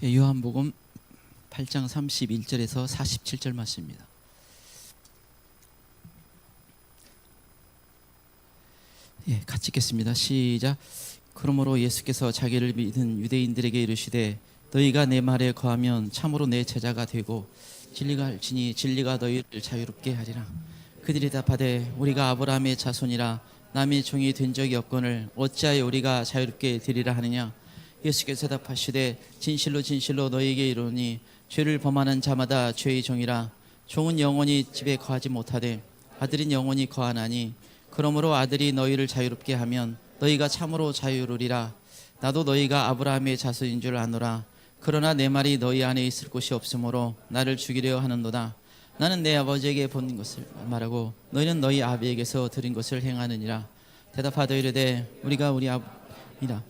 요한복음 8장 31절에서 47절 말씀입니다. 같이 읽겠습니다. 시작. 그러므로 예수께서 자기를 믿은 유대인들에게 이르시되 너희가 내 말에 거하면 참으로 내 제자가 되고 진리가 할지니 진리가 너희를 자유롭게 하리라. 그들이 답하되 우리가 아브라함의 자손이라 남의 종이 된 적이 없거늘 어찌하여 우리가 자유롭게 되리라 하느냐. 예수께서 대답하시되 진실로 진실로 너희에게 이르노니 죄를 범하는 자마다 죄의 종이라. 종은 영원히 집에 거하지 못하되 아들은 영원히 거하나니 그러므로 아들이 너희를 자유롭게 하면 너희가 참으로 자유로리라. 나도 너희가 아브라함의 자손인 줄 아노라. 그러나 내 말이 너희 안에 있을 곳이 없으므로 나를 죽이려 하는도다. 나는 내 아버지에게 본 것을 말하고 너희는 너희 아비에게서 들은 것을 행하느니라. 대답하되 이르되 우리가 우리 아비라.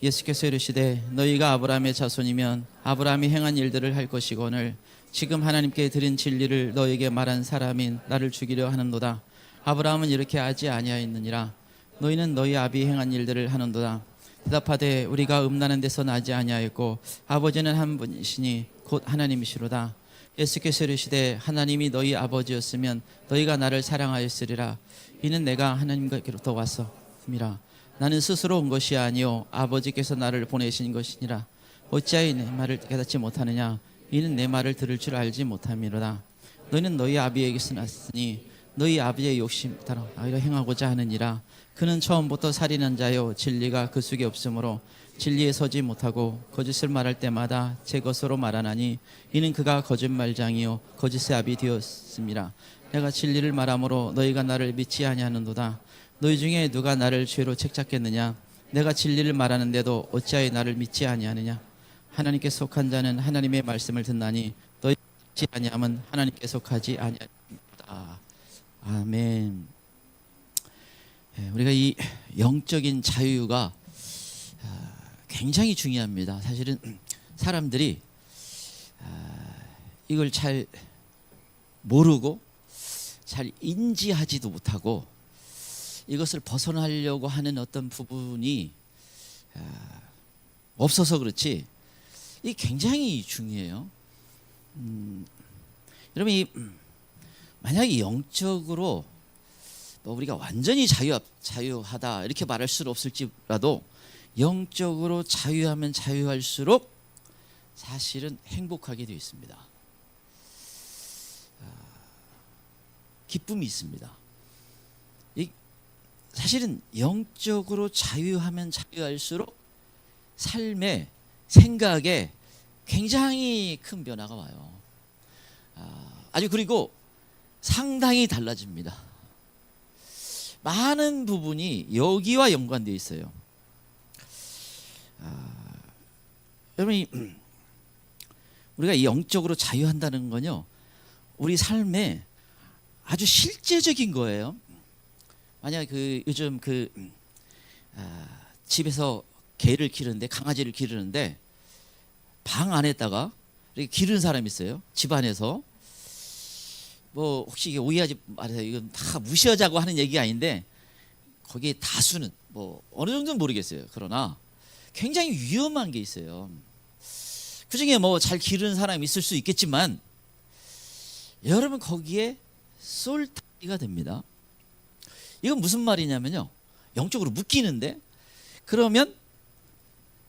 예수께서 이르시되 너희가 아브라함의 자손이면 아브라함이 행한 일들을 할 것이거늘 지금 하나님께 들은 진리를 너희에게 말한 사람인 나를 죽이려 하는도다. 아브라함은 이렇게 하지 아니하였느니라. 너희는 너희 아비 행한 일들을 하는도다. 대답하되 우리가 음나는 데서 나지 아니하였고 아버지는 한 분이시니 곧 하나님이시로다. 예수께서 이르시되 하나님이 너희 아버지였으면 너희가 나를 사랑하였으리라. 이는 내가 하나님께로부터 왔음이라. 나는 스스로 온 것이 아니요 아버지께서 나를 보내신 것이니라. 어찌하여 내 말을 깨닫지 못하느냐. 이는 내 말을 들을 줄 알지 못함이로다. 너희는 너희 아비에게서 났으니 너희 아비의 욕심 따라 행하고자 하느니라. 그는 처음부터 살인한 자요 진리가 그 속에 없으므로 진리에 서지 못하고 거짓을 말할 때마다 제 것으로 말하나니 이는 그가 거짓말장이요 거짓의 아비 되었습니다. 내가 진리를 말하므로 너희가 나를 믿지 아니하는도다. 너희 중에 누가 나를 죄로 책잡겠느냐. 내가 진리를 말하는데도 어찌하여 나를 믿지 아니하느냐. 하나님께 속한 자는 하나님의 말씀을 듣나니 너희 믿지 아니함은 하나님께 속하지 아니하니라. 아멘. 우리가 이 영적인 자유가 굉장히 중요합니다. 사실은 사람들이 이걸 잘 모르고 잘 인지하지도 못하고 이것을 벗어나려고 하는 어떤 부분이 없어서 그렇지 이게 굉장히 중요해요. 여러분 만약에 영적으로 우리가 완전히 자유하다 이렇게 말할 수는 없을지라도 영적으로 자유하면 자유할수록 사실은 행복하게 되어 있습니다. 기쁨이 있습니다. 사실은 영적으로 자유하면 자유할수록 삶에 생각에 굉장히 큰 변화가 와요. 아주 그리고 상당히 달라집니다. 많은 부분이 여기와 연관되어 있어요. 여러분 우리가 영적으로 자유한다는 건요 우리 삶에 아주 실제적인 거예요. 만약 요즘 집에서 개를 기르는데 강아지를 기르는데 방 안에다가 이렇게 기르는 사람이 있어요. 집 안에서 뭐 혹시 이게 오해하지 말아요. 이건 다 무시하자고 하는 얘기가 아닌데 거기에 다수는 뭐 어느 정도는 모르겠어요. 그러나 굉장히 위험한 게 있어요. 그중에 뭐 잘 기르는 사람이 있을 수 있겠지만 여러분 거기에 쏠타기가 됩니다. 이건 무슨 말이냐면요 영적으로 묶이는데 그러면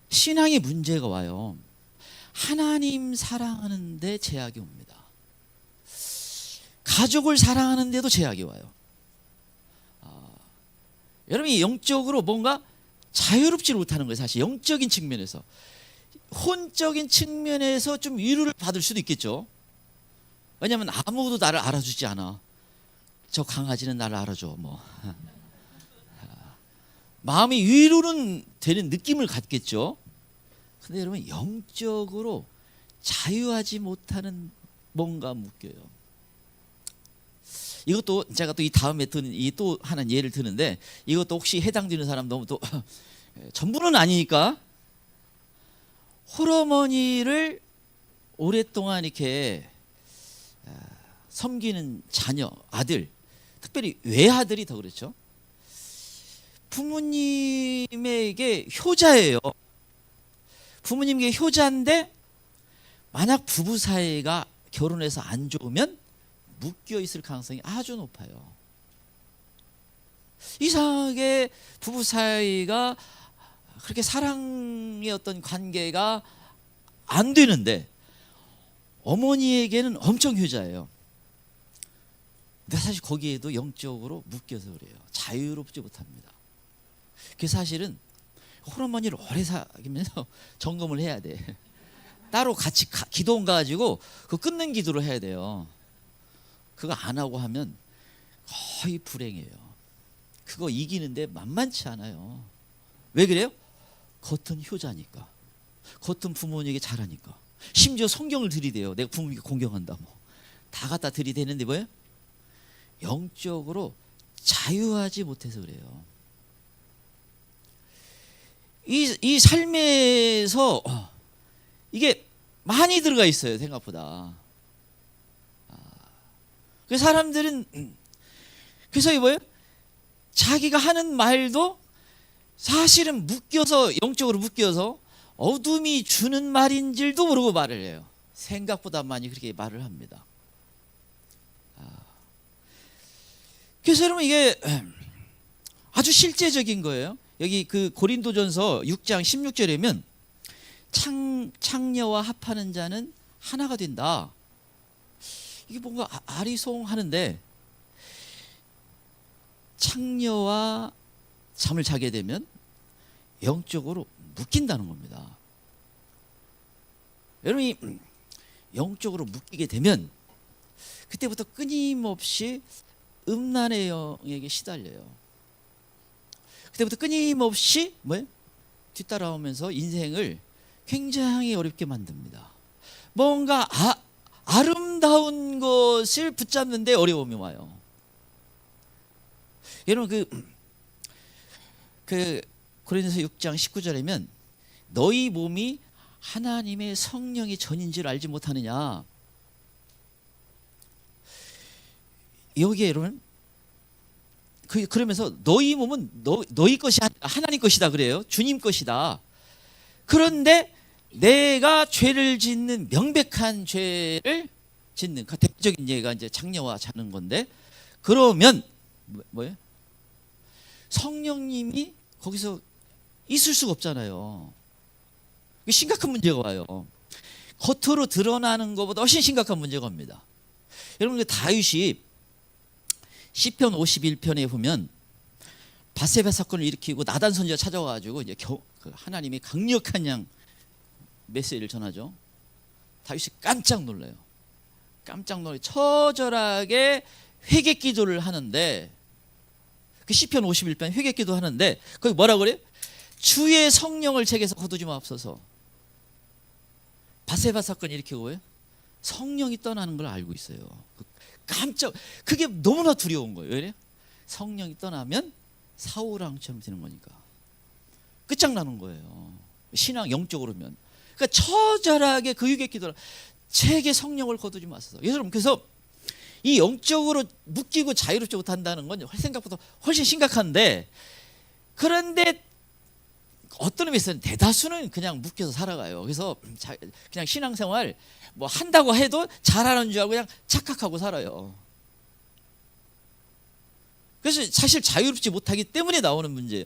신앙의 문제가 와요. 하나님 사랑하는데 제약이 옵니다. 가족을 사랑하는데도 제약이 와요. 여러분이 영적으로 뭔가 자유롭지 못하는 거예요. 사실 영적인 측면에서 혼적인 측면에서 좀 위로를 받을 수도 있겠죠. 왜냐하면 아무도 나를 알아주지 않아. 저 강아지는 나를 알아줘. 뭐 마음이 위로는 되는 느낌을 갖겠죠. 근데 여러분 영적으로 자유하지 못하는 뭔가 묶여요. 이것도 제가 또 이 다음에 또 하나는 예를 드는데 이것도 혹시 해당되는 사람 너무 또 전부는 아니니까 홀어머니를 오랫동안 이렇게 섬기는 자녀 아들 특별히 외아들이 더 그렇죠. 부모님에게 효자예요. 부모님께 효자인데 만약 부부 사이가 결혼해서 안 좋으면 묶여 있을 가능성이 아주 높아요. 이상하게 부부 사이가 그렇게 사랑의 어떤 관계가 안 되는데 어머니에게는 엄청 효자예요. 근데 사실 거기에도 영적으로 묶여서 그래요. 자유롭지 못합니다. 그 사실은 홀어머니를 오래 사귀면서 점검을 해야 돼. 따로 같이 기도원 가가지고 그 끊는 기도를 해야 돼요. 그거 안 하고 하면 거의 불행해요. 그거 이기는데 만만치 않아요. 왜 그래요? 겉은 효자니까, 겉은 부모님에게 잘하니까, 심지어 성경을 들이대요. 내가 부모님께 공경한다 뭐 다 갖다 들이대는데 뭐예요? 영적으로 자유하지 못해서 그래요. 이 삶에서 이게 많이 들어가 있어요, 생각보다. 그 사람들은 그래서 이 뭐예요? 자기가 하는 말도 사실은 묶여서, 영적으로 묶여서 어둠이 주는 말인 줄도 모르고 말을 해요. 생각보다 많이 그렇게 말을 합니다. 그래서 여러분 이게 아주 실제적인 거예요. 여기 그 고린도전서 6장 16절에면 창녀와 합하는 자는 하나가 된다. 이게 뭔가 아리송하는데, 창녀와 잠을 자게 되면 영적으로 묶인다는 겁니다. 여러분이 영적으로 묶이게 되면 그때부터 끊임없이 음란의 영에게 시달려요. 그때부터 끊임없이 뭐예요? 뒤따라오면서 인생을 굉장히 어렵게 만듭니다. 뭔가 아름다운 것을 붙잡는데 어려움이 와요. 여러분 그 고린도서 6장 19절이면 너희 몸이 하나님의 성령의 전인 줄 알지 못하느냐. 여기에 여러분 그러면서 너희 몸은 너희 것이 아니라 하나님 것이다 그래요. 주님 것이다. 그런데 내가 죄를 짓는, 명백한 죄를 짓는, 그 대표적인 예가 이제 창녀와 자는 건데, 그러면 뭐예요? 성령님이 거기서 있을 수가 없잖아요. 심각한 문제가 와요. 겉으로 드러나는 것보다 훨씬 심각한 문제가 옵니다. 여러분 그 다윗이 시편 51편에 보면 바세바 사건을 일으키고 나단 선지자 찾아와가지고 이제 하나님이 강력한 양 메시지를 전하죠. 다윗이 깜짝 놀라요. 깜짝 놀라 처절하게 회개 기도를 하는데, 그 시편 51편 회개 기도 하는데 거기 뭐라고 그래요? 주의 성령을 제게서 거두지 마옵소서. 바세바 사건 일으키고 성령이 떠나는 걸 알고 있어요. 그게 너무나 두려운 거예요. 왜 그래요? 성령이 떠나면 사울왕처럼 되는 거니까 끝장나는 거예요. 신앙 영적으로면. 그러니까 처절하게 그 유괴 기도를, 제게 성령을 거두지 마소서. 여러분 그래서 이 영적으로 묶이고 자유롭지 못한다는 건 생각보다 훨씬 심각한데, 그런데 어떤 의미에서는 대다수는 그냥 묶여서 살아가요. 그래서 그냥 신앙생활 뭐 한다고 해도 잘하는 줄 알고 그냥 착각하고 살아요. 그래서 사실 자유롭지 못하기 때문에 나오는 문제예요.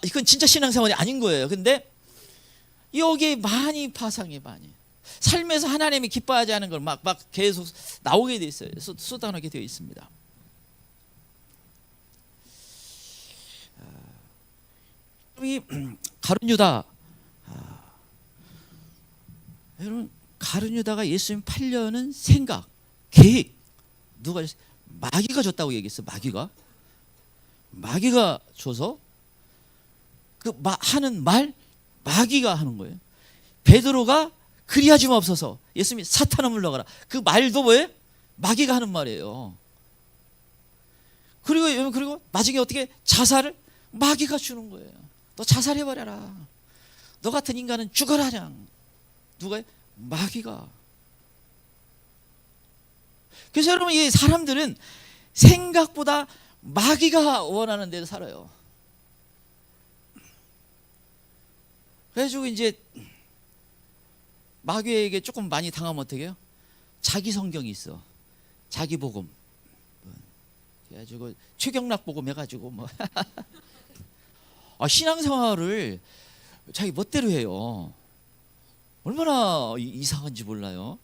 이건 진짜 신앙생활이 아닌 거예요. 근데 여기에 많이 파상이 많이, 삶에서 하나님이 기뻐하지 않은 걸 막 계속 나오게 돼 있어요. 쏟아내게 되어 있습니다. 이 가룟 유다, 여러분 가룟 유다가 예수님 팔려는 생각, 계획, 누가 마귀가 줬다고 얘기했어요. 마귀가 줘서 하는 말 마귀가 하는 거예요. 베드로가 그리하지 마옵소서, 예수님이 사탄아 물러가라, 그 말도 뭐예요? 마귀가 하는 말이에요. 그리고 마지막에 어떻게 자살을 마귀가 주는 거예요. 너 자살해버려라, 너 같은 인간은 죽어라. 누가? 마귀가. 그래서 여러분 이 사람들은 생각보다 마귀가 원하는 대로 살아요. 그래가지고 이제 마귀에게 조금 많이 당하면 어떻게 해요? 자기 성경이 있어. 자기 복음. 그래가지고 최경락 복음 해가지고 뭐 신앙생활을 자기 멋대로 해요. 얼마나 이상한지 몰라요.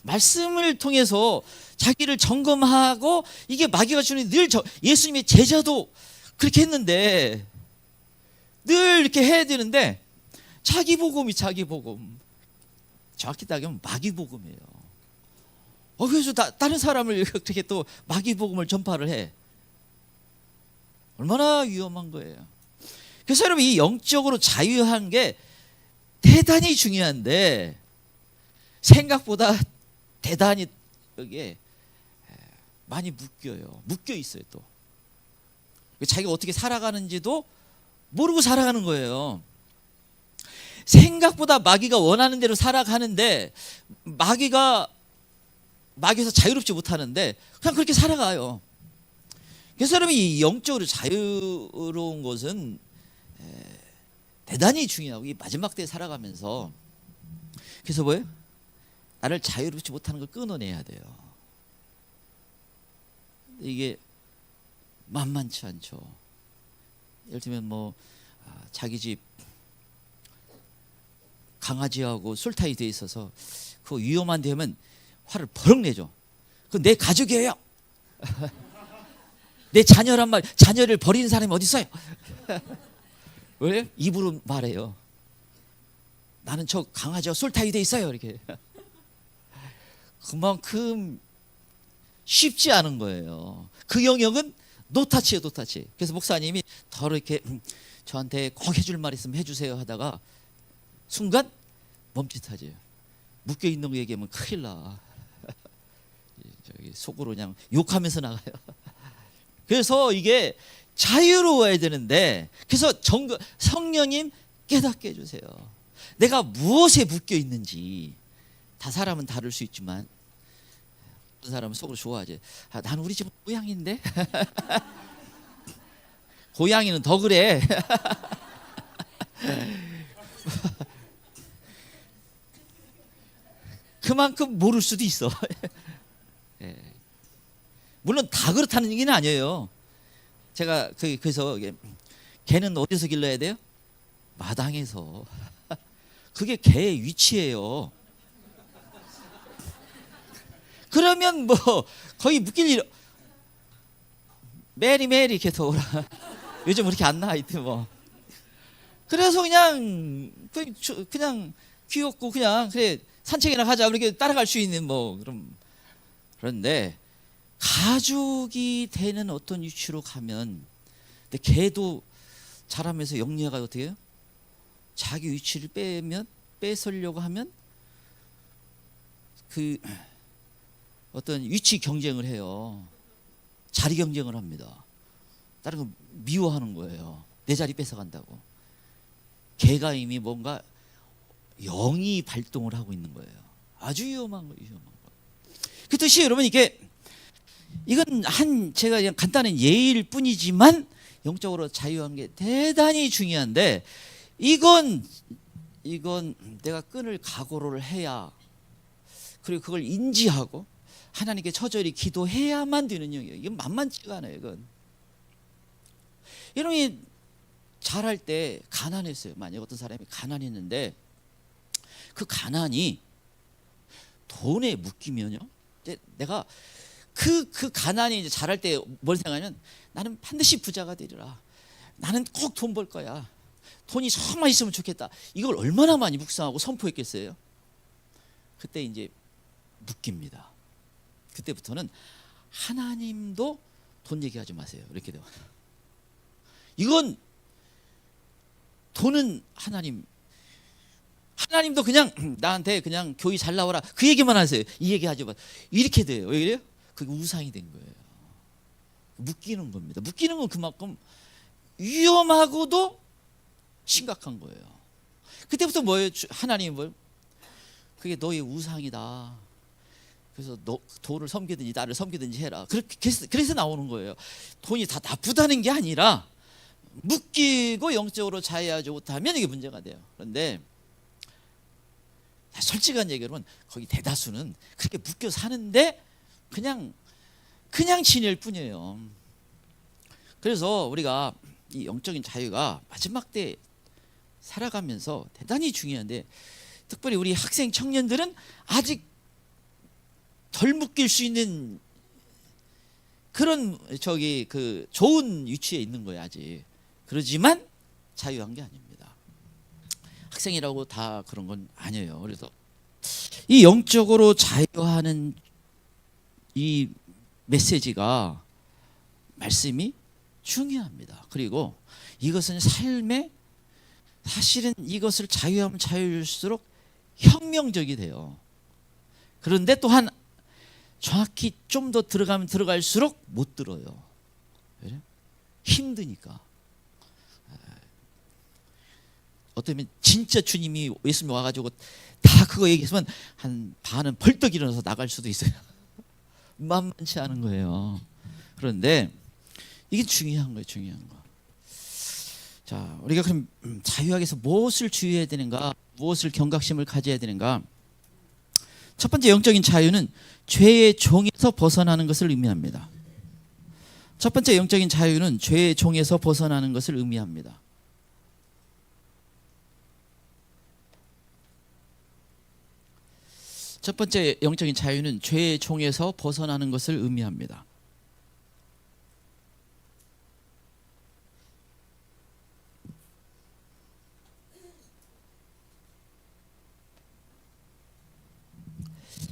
말씀을 통해서 자기를 점검하고, 이게 마귀가 주는 늘 예수님의 제자도 그렇게 했는데, 늘 이렇게 해야 되는데, 자기 복음이 자기 복음. 정확히 따지면 마귀 복음이에요. 그래서 다른 사람을 그렇게 또 마귀 복음을 전파를 해. 얼마나 위험한 거예요. 그래서 여러분, 이 영적으로 자유한 게 대단히 중요한데, 생각보다 대단히 여기에 많이 묶여 있어요. 또 자기가 어떻게 살아가는지도 모르고 살아가는 거예요. 생각보다 마귀가 원하는 대로 살아가는데, 마귀에서 자유롭지 못하는데 그냥 그렇게 살아가요. 그래서 여러분, 이 영적으로 자유로운 것은 대단히 중요하고, 이 마지막 때에 살아가면서, 그래서 뭐예요? 나를 자유롭지 못하는 걸 끊어내야 돼요. 이게 만만치 않죠. 예를 들면 뭐 자기 집 강아지하고 술타이 돼 있어서 그거 위험한 데 하면 화를 버럭 내죠. 그건 내 가족이에요. 내 자녀란 말, 자녀를 버리는 사람이 어디 있어요? 왜? 입으로 말해요. 나는 저 강아지와 술타이 돼 있어요. 이렇게. 그만큼 쉽지 않은 거예요. 그 영역은 노타치예요, 노타치. 그래서 목사님이 더 이렇게 저한테 꼭 해줄 말 있으면 해주세요 하다가 순간 멈칫하죠. 묶여 있는 거 얘기하면 큰일 나. 저기 속으로 그냥 욕하면서 나가요. 그래서 이게 자유로워야 되는데, 그래서 성령님 깨닫게 해주세요. 내가 무엇에 묶여 있는지. 다 사람은 다를 수 있지만 어떤 사람은 속으로 좋아하지. 나는 우리 집은 고양이인데. 고양이는 더 그래. 그만큼 모를 수도 있어. 물론 다 그렇다는 얘기는 아니에요. 제가 그래서 개는 어디서 길러야 돼요? 마당에서. 그게 개의 위치예요. 그러면 뭐 거의 묶일 일, 매일매일 이렇게 돌아. 요즘 그렇게 안 나와 있대 뭐. 그래서 그냥 귀엽고 그냥 그래 산책이나 가자 이렇게 따라갈 수 있는 뭐 그런데 가족이 되는 어떤 위치로 가면, 근데 개도 자라면서 영리가 어떻게 해요? 자기 위치를 뺏으려고 하면 그 어떤 위치 경쟁을 해요. 자리 경쟁을 합니다. 다른 거 미워하는 거예요. 내 자리 뺏어간다고. 개가 이미 뭔가 영이 발동을 하고 있는 거예요. 아주 위험한 거예요. 그 뜻이 여러분, 이건 제가 그냥 간단한 예일 뿐이지만 영적으로 자유한 게 대단히 중요한데, 이건 내가 끊을 각오를 해야, 그리고 그걸 인지하고 하나님께 처절히 기도해야만 되는 영역이에요. 이건 만만치가 않아요. 이건 이놈이 잘할 때 가난했어요. 만약 어떤 사람이 가난했는데 그 가난이 돈에 묶이면요, 이제 내가 그 가난이 이제 잘할 때 뭘 생각하면, 나는 반드시 부자가 되리라. 나는 꼭 돈 벌 거야. 돈이 정말 있으면 좋겠다. 이걸 얼마나 많이 묵상하고 선포했겠어요? 그때 이제 묶입니다. 그때부터는 하나님도 돈 얘기하지 마세요. 이렇게 돼요. 이건 돈은 하나님도 그냥 나한테 그냥 교회 잘 나와라 그 얘기만 하세요. 이 얘기 하지 마. 이렇게 돼요. 왜 그래요? 그게 우상이 된 거예요. 묶이는 겁니다. 묶이는 건 그만큼 위험하고도 심각한 거예요. 그때부터 뭐예요? 하나님이 뭐예요? 그게 너의 우상이다. 그래서 너 돈을 섬기든지 나를 섬기든지 해라. 그래서 나오는 거예요. 돈이 다 나쁘다는 게 아니라 묶이고 영적으로 자유하지 못하면 이게 문제가 돼요. 그런데 솔직한 얘기로는 거기 대다수는 그렇게 묶여 사는데 그냥 지낼 뿐이에요. 그래서 우리가 이 영적인 자유가 마지막 때 살아가면서 대단히 중요한데, 특별히 우리 학생 청년들은 아직 덜 묶일 수 있는 그런 그 좋은 위치에 있는 거예요 아직. 그러지만 자유한 게 아닙니다. 학생이라고 다 그런 건 아니에요. 그래서 이 영적으로 자유하는 이 메시지가, 말씀이 중요합니다. 그리고 이것은 삶의, 사실은 이것을 자유하면 자유일수록 혁명적이 돼요. 그런데 또한 정확히 좀 더 들어가면 들어갈수록 못 들어요. 왜? 힘드니까. 어쩌면 진짜 주님이, 예수님이 와가지고 다 그거 얘기했으면 한 반은 벌떡 일어나서 나갈 수도 있어요. 만만치 않은 거예요. 그런데 이게 중요한 거예요, 중요한 거. 자, 우리가 그럼 자유하기 위해서 무엇을 주의해야 되는가, 무엇을 경각심을 가져야 되는가? 첫 번째 영적인 자유는 죄의 종에서 벗어나는 것을 의미합니다. 첫 번째 영적인 자유는 죄의 종에서 벗어나는 것을 의미합니다. 첫 번째 영적인 자유는 죄의 종에서 벗어나는 것을 의미합니다.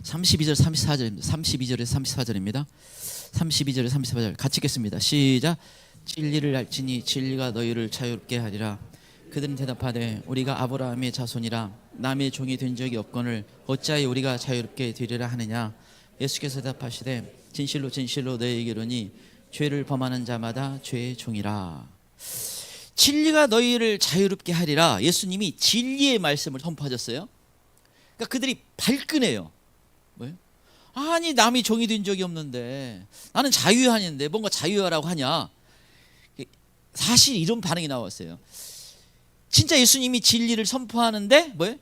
(32절) (34절입니다) 32절에서 34절입니다. 32절에 34절 같이 읽겠습니다. 시작. 진리를 알지니 진리가 너희를 자유롭게 하리라. 그들은 대답하되 우리가 아브라함의 자손이라 남의 종이 된 적이 없거늘 어찌하여 우리가 자유롭게 되리라 하느냐. 예수께서 대답하시되 진실로 진실로 너희에게 이르노니 죄를 범하는 자마다 죄의 종이라. 진리가 너희를 자유롭게 하리라. 예수님이 진리의 말씀을 선포하셨어요. 그러니까 그들이 발끈해요. 뭐예요? 아니 남이 종이 된 적이 없는데 나는 자유하는데 뭔가 자유하라고 하냐. 사실 이런 반응이 나왔어요. 진짜 예수님이 진리를 선포하는데 뭐예요?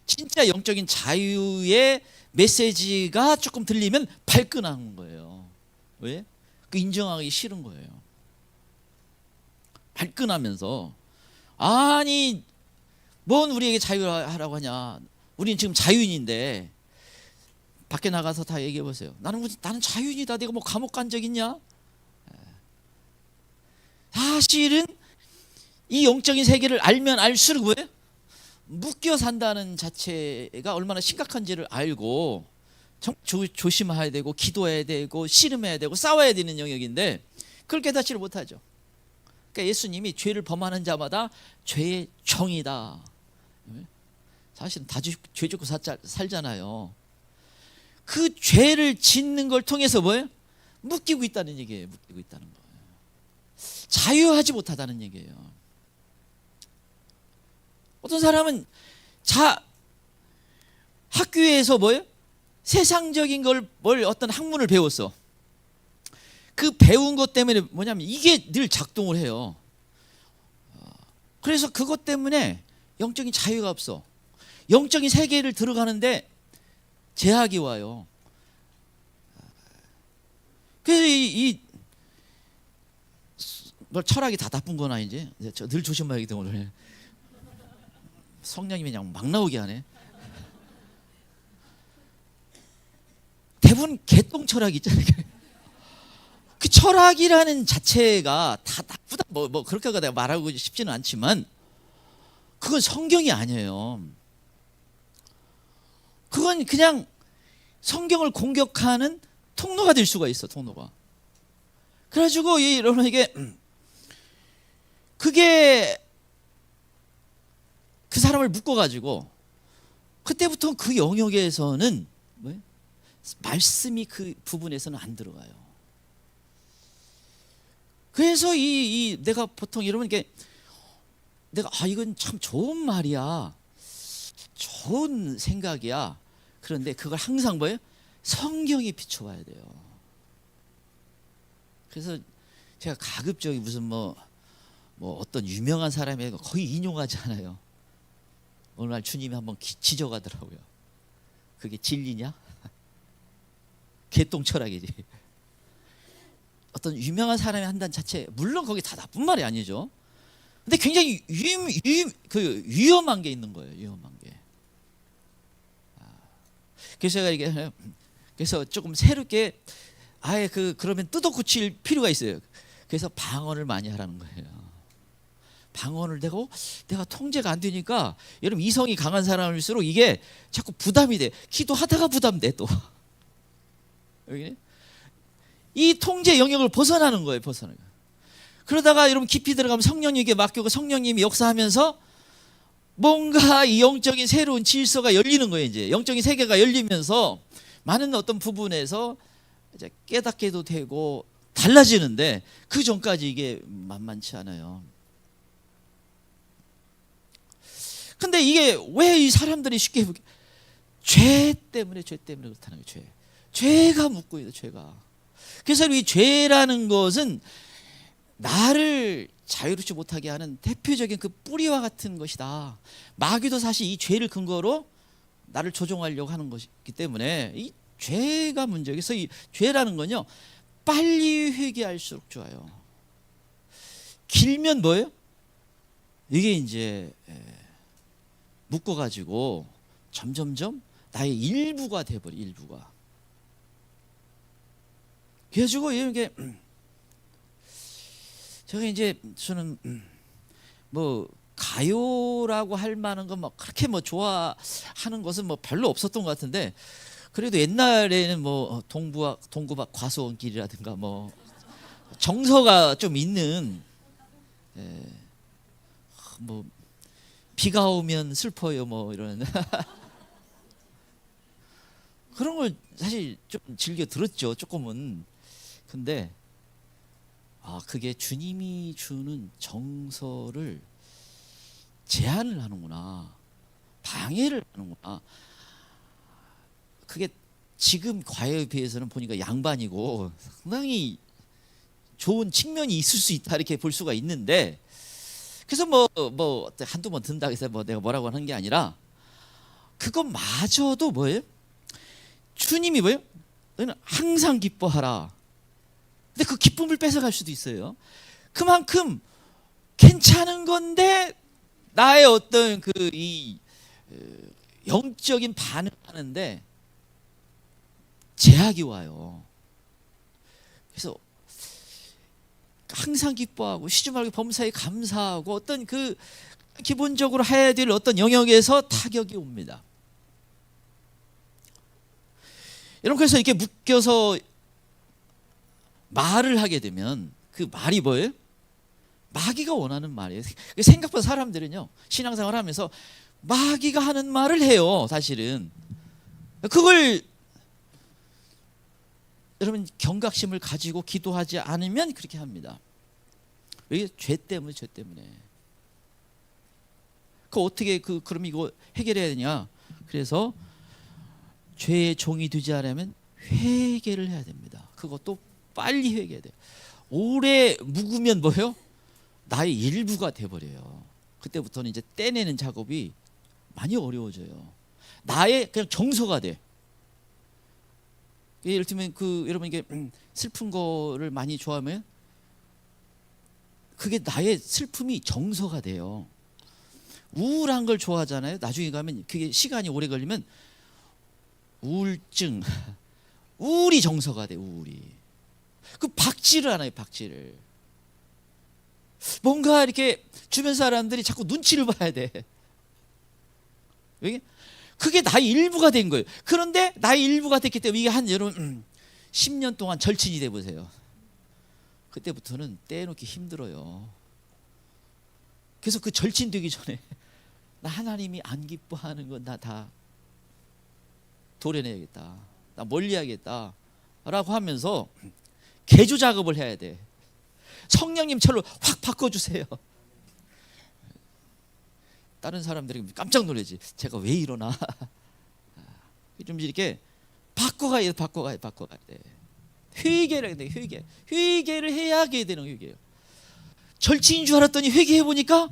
진짜 영적인 자유의 메시지가 조금 들리면 발끈하는 거예요. 왜? 그 인정하기 싫은 거예요. 발끈하면서 아니 뭔 우리에게 자유하라고 하냐. 우리는 지금 자유인인데 밖에 나가서 다 얘기해 보세요. 나는 자유인이다. 내가 뭐 감옥 간 적 있냐? 사실은 이 영적인 세계를 알면 알수록 왜? 묶여 산다는 자체가 얼마나 심각한지를 알고 조심해야 되고 기도해야 되고 씨름해야 되고 싸워야 되는 영역인데 그걸 깨닫지를 못하죠. 그러니까 예수님이 죄를 범하는 자마다 죄의 종이다. 사실은 다 죄 짓고 살잖아요. 그 죄를 짓는 걸 통해서 뭐예요? 묶이고 있다는 얘기예요. 묶이고 있다는 거예요. 자유하지 못하다는 얘기예요. 어떤 사람은 학교에서 뭐예요? 세상적인 뭘 어떤 학문을 배웠어. 그 배운 것 때문에 뭐냐면 이게 늘 작동을 해요. 그래서 그것 때문에 영적인 자유가 없어. 영적인 세계를 들어가는데 제약이 와요. 그래서 뭐 철학이 다 나쁜 건 아니지. 늘 조심해야겠다 오늘. 성령님이 그냥 막 나오게 하네. 대부분 개똥 철학 있잖아요. 그 철학이라는 자체가 다 나쁘다 뭐 그렇게 내가 말하고 싶지는 않지만 그건 성경이 아니에요. 그건 그냥 성경을 공격하는 통로가 될 수가 있어. 통로가. 그래가지고 여러분에게 그게 그 사람을 묶어가지고 그때부터 그 영역에서는 뭐예요? 말씀이 그 부분에서는 안 들어가요. 그래서 내가 보통 이러면 이게 내가 이건 참 좋은 말이야, 좋은 생각이야. 그런데 그걸 항상 뭐예요? 성경에 비춰봐야 돼요. 그래서 제가 가급적이 무슨 뭐 어떤 유명한 사람의 거의 인용하지 않아요. 어느 날 주님이 한번 지적하더라고요. 그게 진리냐? 개똥 철학이지. 어떤 유명한 사람이 한다는 자체, 물론 거기 다 나쁜 말이 아니죠. 근데 굉장히 위험한 게 있는 거예요. 위험한 게. 그래서 제가 이게 그래서 조금 새롭게 아예 그러면 뜯어 고칠 필요가 있어요. 그래서 방언을 많이 하라는 거예요. 방언을 내가 통제가 안 되니까, 여러분 이성이 강한 사람일수록 이게 자꾸 부담이 돼. 기도하다가 부담돼 또. 이 통제 영역을 벗어나는 거예요. 벗어나는 거예요. 그러다가 여러분 깊이 들어가면 성령님에게 맡기고 성령님이 역사하면서 뭔가 이 영적인 새로운 질서가 열리는 거예요. 이제 영적인 세계가 열리면서 많은 어떤 부분에서 이제 깨닫게도 되고 달라지는데, 그 전까지 이게 만만치 않아요. 근데 이게 왜 이 사람들이 쉽게 죄 때문에 그렇다는 거예요. 죄가 묻고 있어요. 죄가. 그래서 이 죄라는 것은 나를 자유롭지 못하게 하는 대표적인 그 뿌리와 같은 것이다. 마귀도 사실 이 죄를 근거로 나를 조종하려고 하는 것이기 때문에 이 죄가 문제예요. 그래서 이 죄라는 건요, 빨리 회개할수록 좋아요. 길면 뭐예요? 이게 이제 묶어가지고 점점점 나의 일부가 돼버려. 일부가. 그래가지고 이게 제가 이제 저는 뭐 가요라고 할 만한 건 뭐 그렇게 뭐 좋아하는 것은 뭐 별로 없었던 것 같은데, 그래도 옛날에는 뭐 동구박 과수원길이라든가 뭐 정서가 좀 있는, 뭐 비가 오면 슬퍼요 뭐 이런 그런 걸 사실 좀 즐겨 들었죠, 조금은. 근데 그게 주님이 주는 정서를 제한을 하는구나, 방해를 하는구나. 그게 지금 과거에 비해서는 보니까 양반이고 상당히 좋은 측면이 있을 수 있다, 이렇게 볼 수가 있는데, 그래서 뭐 한두 번 든다 해서 뭐 내가 뭐라고 하는 게 아니라, 그것마저도 뭐예요? 주님이 뭐예요? 너는 항상 기뻐하라. 근데 그 기쁨을 뺏어갈 수도 있어요. 그만큼 괜찮은 건데 나의 어떤 영적인 반응하는데 제약이 와요. 그래서 항상 기뻐하고 쉬지 말고 범사에 감사하고 어떤 기본적으로 해야 될 어떤 영역에서 타격이 옵니다. 여러분, 그래서 이렇게 묶여서 말을 하게 되면 그 말이 뭐예요? 마귀가 원하는 말이에요. 생각보다 사람들은요, 신앙생활 하면서 마귀가 하는 말을 해요. 사실은 그걸 여러분 경각심을 가지고 기도하지 않으면 그렇게 합니다. 왜? 죄 때문에. 어떻게 그럼 이거 해결해야 되냐? 그래서 죄의 종이 되지 않으면 회개를 해야 됩니다. 그것도 빨리 회개해야 돼요. 오래 묵으면 뭐예요? 나의 일부가 돼버려요. 그때부터는 이제 떼내는 작업이 많이 어려워져요. 나의 그냥 정서가 돼. 예를 들면 여러분 이게 슬픈 거를 많이 좋아하면 그게 나의 슬픔이 정서가 돼요. 우울한 걸 좋아하잖아요. 나중에 가면 그게 시간이 오래 걸리면 우울증, 우울이 정서가 돼. 우울이. 박지를 하나요. 박지를. 뭔가 이렇게 주변 사람들이 자꾸 눈치를 봐야 돼. 왜? 그게 나의 일부가 된 거예요. 그런데 나의 일부가 됐기 때문에 이게 여러분 10년 동안 절친이 돼 보세요. 그때부터는 떼놓기 힘들어요. 그래서 그 절친 되기 전에 나 하나님이 안 기뻐하는 건 나 다 도려내야겠다. 나 멀리하겠다 라고 하면서 개조 작업을 해야 돼. 성령님처럼 확 바꿔주세요. 다른 사람들이 깜짝 놀라지. 제가 왜 이러나. 좀 이렇게 바꿔가야 돼. 회개를 해야 돼. 회개를 해야 하게 되는 회개예요. 절친인 줄 알았더니 회개해 보니까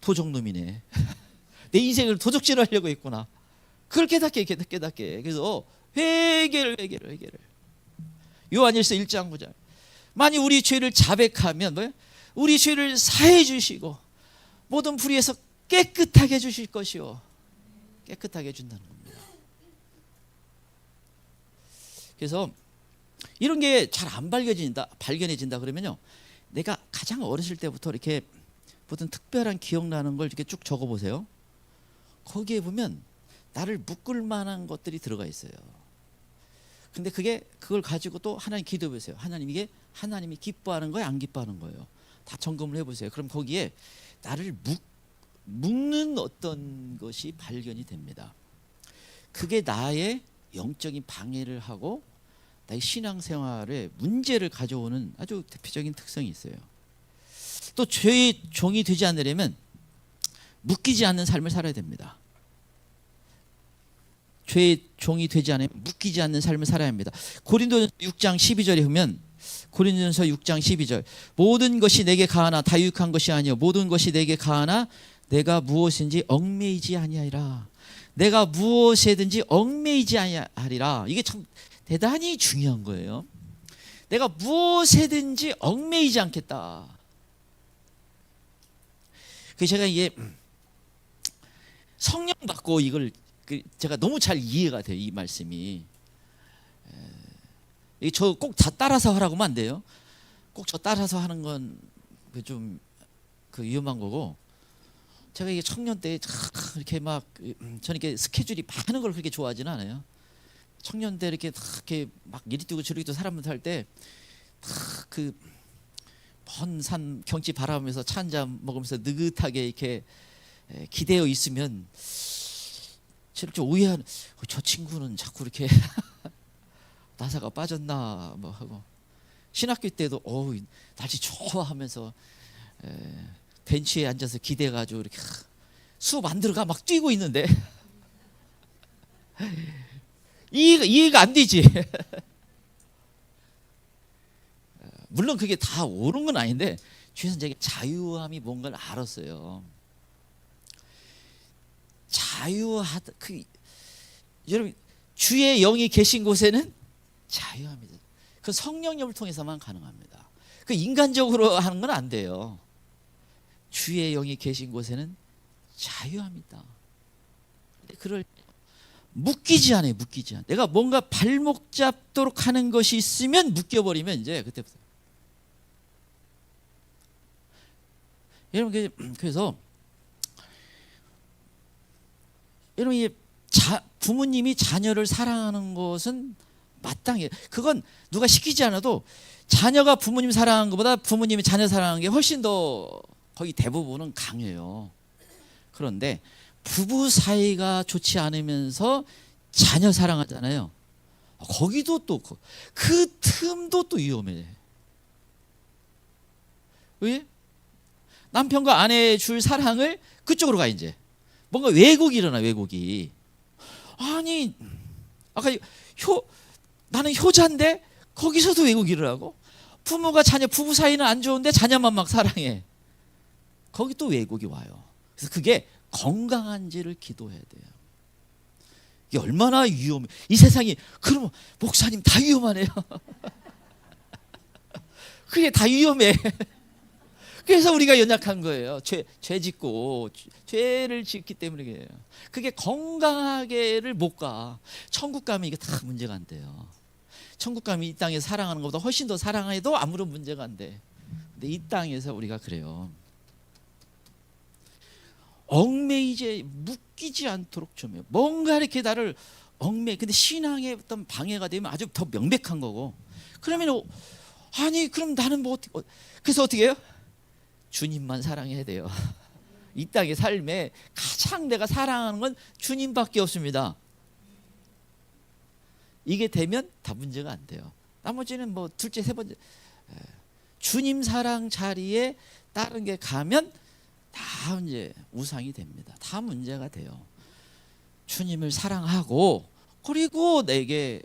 도적놈이네. 내 인생을 도적질하려고 했구나. 그걸 깨닫게. 그래서 회개를. 요한일서 1장 9절. 만일 우리 죄를 자백하면 뭐야? 우리 죄를 사해 주시고 모든 불의에서 깨끗하게 해 주실 것이요. 깨끗하게 해준다는 겁니다. 그래서 이런 게 잘 안 발견해진다 그러면요, 내가 가장 어렸을 때부터 이렇게 무슨 특별한 기억나는 걸 이렇게 쭉 적어보세요. 거기에 보면 나를 묶을 만한 것들이 들어가 있어요. 근데 그걸 가지고 또 하나님 기도해 보세요. 하나님, 이게 하나님이 기뻐하는 거예요, 안 기뻐하는 거예요? 다 점검을 해보세요. 그럼 거기에 나를 묶는 어떤 것이 발견이 됩니다. 그게 나의 영적인 방해를 하고 나의 신앙생활에 문제를 가져오는 아주 대표적인 특성이 있어요. 또 죄의 종이 되지 않으려면 묶이지 않는 삶을 살아야 됩니다. 죄의 종이 되지 않으면 묶이지 않는 삶을 살아야 합니다. 고린도전서 6장 12절에 보면, 고린도전서 6장 12절, 모든 것이 내게 가하나 다 유익한 것이 아니요 모든 것이 내게 가하나 내가 무엇인지 얽매이지 아니하리라. 내가 무엇에든지 얽매이지 아니하리라. 이게 참 대단히 중요한 거예요. 내가 무엇에든지 얽매이지 않겠다. 그래서 제가 이게 성령 받고 이걸 제가 너무 잘 이해가 돼요, 이 말씀이. 저 꼭 다 따라서 하라고 하면 안 돼요. 꼭 저 따라서 하는 건 좀 위험한 거고, 제가 이게 청년 때 이렇게 막 저는 이렇게 스케줄이 많은 걸 그렇게 좋아하지는 않아요. 청년 때 이렇게 막 이리 뛰고 저리 뛰고 사람들 할 때 그 먼 산 경치 바라보면서 차 한 잔 먹으면서 느긋하게 이렇게 기대어 있으면 저를 좀 오해하는, 저 친구는 자꾸 이렇게 나사가 빠졌나 뭐 하고, 신학교 때도 날씨 좋아하면서 벤치에 앉아서 기대가지고 이렇게 수업 안 들어가 막 뛰고 있는데 이해가 안 되지. 물론 그게 다 옳은 건 아닌데 주에서 제가 자유함이 뭔가를 알았어요. 자유하다. 여러분, 주의 영이 계신 곳에는 자유합니다. 그 성령님을 통해서만 가능합니다. 그 인간적으로 하는 건 안 돼요. 주의 영이 계신 곳에는 자유합니다. 그럴 묶이지 않아요. 묶이지 않아. 내가 뭔가 발목 잡도록 하는 것이 있으면 묶여버리면 이제 그때부터. 여러분, 그래서 여러분, 이 부모님이 자녀를 사랑하는 것은 마땅해요. 그건 누가 시키지 않아도 자녀가 부모님 사랑하는 것보다 부모님이 자녀 사랑하는 게 훨씬 더, 거의 대부분은 강해요. 그런데 부부 사이가 좋지 않으면서 자녀 사랑하잖아요. 거기도 또 그 틈도 또 위험해. 왜? 남편과 아내에 줄 사랑을 그쪽으로 가. 이제 뭔가 왜곡이 일어나. 왜곡이. 아니, 아까 나는 효자인데 거기서도 왜곡이 일어나고, 부모가 부부 사이는 안 좋은데 자녀만 막 사랑해. 거기 또 왜곡이 와요. 그래서 그게 건강한지를 기도해야 돼요. 이게 얼마나 위험해. 이 세상이, 그러면 목사님 다 위험하네요. 그게 다 위험해. 그래서 우리가 연약한 거예요. 죄 짓고 죄를 짓기 때문에 그래요. 그게 건강하게를 못 가. 천국 가면 이게 다 문제가 안 돼요. 천국 가면 이 땅에서 사랑하는 것보다 훨씬 더 사랑해도 아무런 문제가 안 돼. 근데 이 땅에서 우리가 그래요. 얽매이지, 묶이지 않도록 좀 해요. 뭔가 이렇게 나를 근데 신앙의 어떤 방해가 되면 아주 더 명백한 거고. 그러면 아니, 그럼 나는 뭐 그래서 어떻게 해요? 주님만 사랑해야 돼요. 이 땅의 삶에 가장 내가 사랑하는 건 주님밖에 없습니다. 이게 되면 다 문제가 안 돼요. 나머지는 뭐 둘째, 세 번째, 주님 사랑 자리에 다른 게 가면 다 이제 우상이 됩니다. 다 문제가 돼요. 주님을 사랑하고, 그리고 내게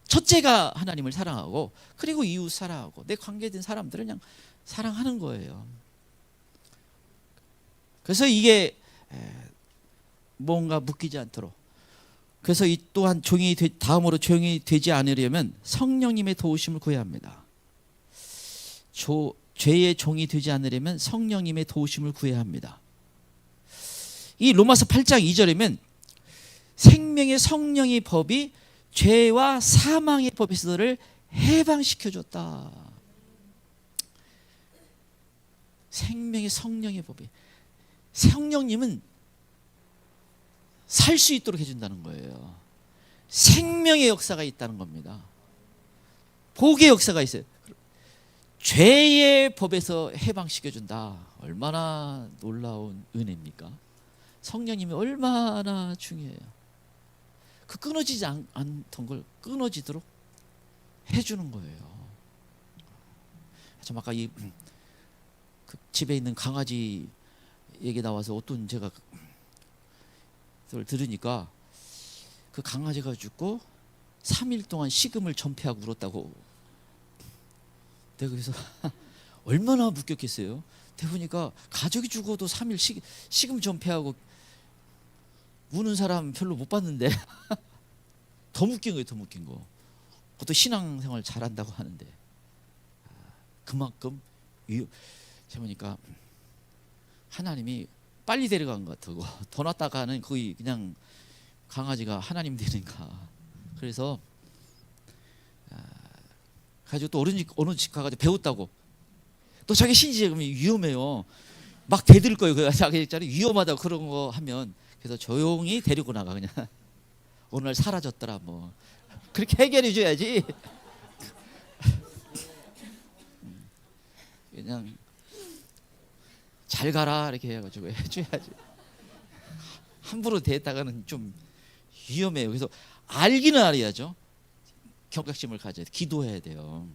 첫째가 하나님을 사랑하고, 그리고 이웃 사랑하고, 내 관계된 사람들을 그냥 사랑하는 거예요. 그래서 이게 뭔가 묶이지 않도록. 그래서 이 또한 다음으로 종이 되지 않으려면 성령님의 도우심을 구해야 합니다. 죄의 종이 되지 않으려면 성령님의 도우심을 구해야 합니다. 이 로마서 8장 2절이면 생명의 성령의 법이 죄와 사망의 법에서 너를 해방시켜줬다. 생명의 성령의 법이, 성령님은 살 수 있도록 해준다는 거예요. 생명의 역사가 있다는 겁니다. 복의 역사가 있어요. 죄의 법에서 해방시켜준다. 얼마나 놀라운 은혜입니까? 성령님이 얼마나 중요해요. 그 끊어지지 않던 걸 끊어지도록 해주는 거예요. 참 아까 그 집에 있는 강아지 얘기 나와서 어떤 제가 그걸 들으니까 그 강아지가 죽고 3일 동안 식음을 전폐하고 울었다고. 내가 그래서 얼마나 묵혔겠어요. 대보니까 가족이 죽어도 3일 식음 전폐하고 우는 사람 별로 못 봤는데 더 묶인 거예요. 더 묶인 거. 그것도 신앙생활 잘한다고 하는데 그만큼 제가 보니까 하나님이 빨리 데려간 것 같고 더 놨다가는 거의 그냥 강아지가 하나님 되니까. 그래서 가지고 또 어느 집 가가지고 배웠다고 또 자기 신지 그러면 위험해요. 막 대들 거예요. 그 자기 입장에 위험하다고 그런 거 하면 그래서 조용히 데리고 나가. 그냥 어느 날 사라졌더라 뭐 그렇게 해결해 줘야지. 그냥 잘 가라 이렇게 해가지고 해줘야지. 함부로 대했다가는 좀 위험해요. 그래서 알기는 알아야죠. 경각심을 가져야 돼. 기도해야 돼요.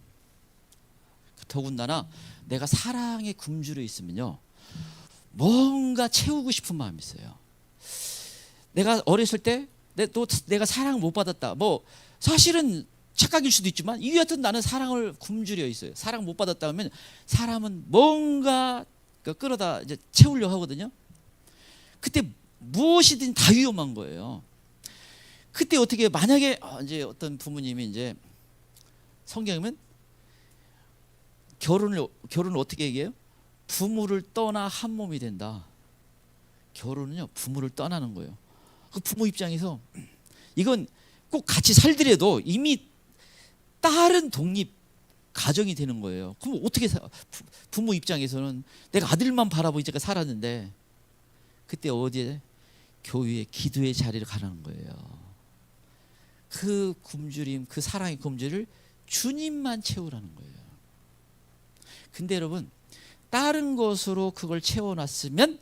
더군다나 내가 사랑에 굶주려 있으면요 뭔가 채우고 싶은 마음이 있어요. 내가 어렸을 때 내가 사랑을 못 받았다. 뭐 사실은 착각일 수도 있지만 여하튼 나는 사랑을 굶주려 있어요. 사랑 못 받았다 하면 사람은 뭔가 끌어다 이제 채우려고 하거든요. 그때 무엇이든 다 위험한 거예요. 그때 어떻게 만약에 이제 어떤 부모님이 이제 성경이면 결혼을 어떻게 얘기해요? 부모를 떠나 한 몸이 된다. 결혼은요 부모를 떠나는 거예요. 그 부모 입장에서 이건 꼭 같이 살더라도 이미 다른 독립 가정이 되는 거예요. 그럼 어떻게 부모 입장에서는 내가 아들만 바라보니까 살았는데 그때 어디에 교회에 기도의 자리를 가라는 거예요. 그 굶주림, 그 사랑의 굶주림을 주님만 채우라는 거예요. 근데 여러분 다른 것으로 그걸 채워놨으면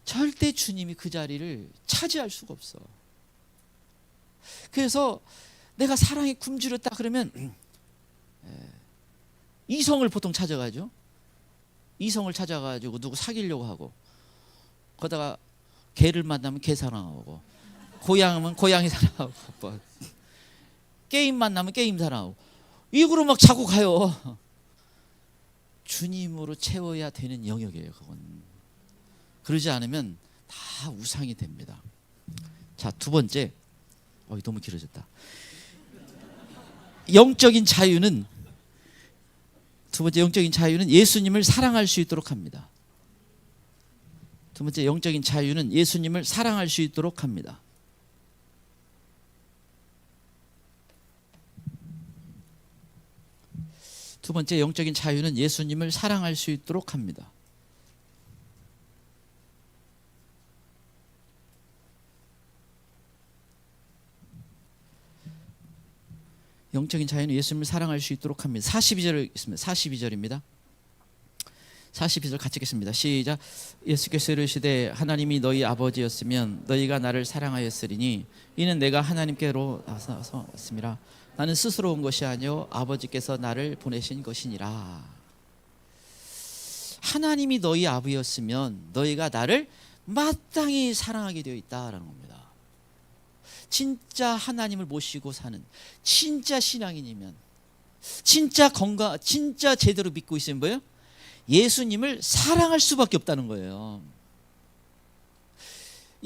절대 주님이 그 자리를 차지할 수가 없어. 그래서 내가 사랑에 굶주렸다 그러면 이성을 보통 찾아가죠. 이성을 찾아가지고 누구 사귀려고 하고 거기다가 개를 만나면 개 사랑하고 고양이면 고양이 사랑하고 뭐. 게임 만나면 게임 사랑하고 이거로 막 자고 가요. 주님으로 채워야 되는 영역이에요. 그건 그러지 않으면 다 우상이 됩니다. 자, 두 번째 너무 길어졌다. 영적인 자유는 두 번째 영적인 자유는 예수님을 사랑할 수 있도록 합니다. 두 번째 영적인 자유는 예수님을 사랑할 수 있도록 합니다. 두 번째 영적인 자유는 예수님을 사랑할 수 있도록 합니다. 영적인 자유는 예수님을 사랑할 수 있도록 합니다. 42절 있습니다. 42절입니다. 42절 같이 읽겠습니다. 시작. 예수께서 이르시되 하나님이 너희 아버지였으면 너희가 나를 사랑하였으리니 이는 내가 하나님께로 나서 왔음이라. 나는 스스로 온 것이 아니요 아버지께서 나를 보내신 것이니라. 하나님이 너희 아버지였으면 너희가 나를 마땅히 사랑하게 되어 있다라는 겁니다. 진짜 하나님을 모시고 사는 진짜 신앙인이면 진짜 진짜 제대로 믿고 있으면 뭐예요? 예수님을 사랑할 수밖에 없다는 거예요.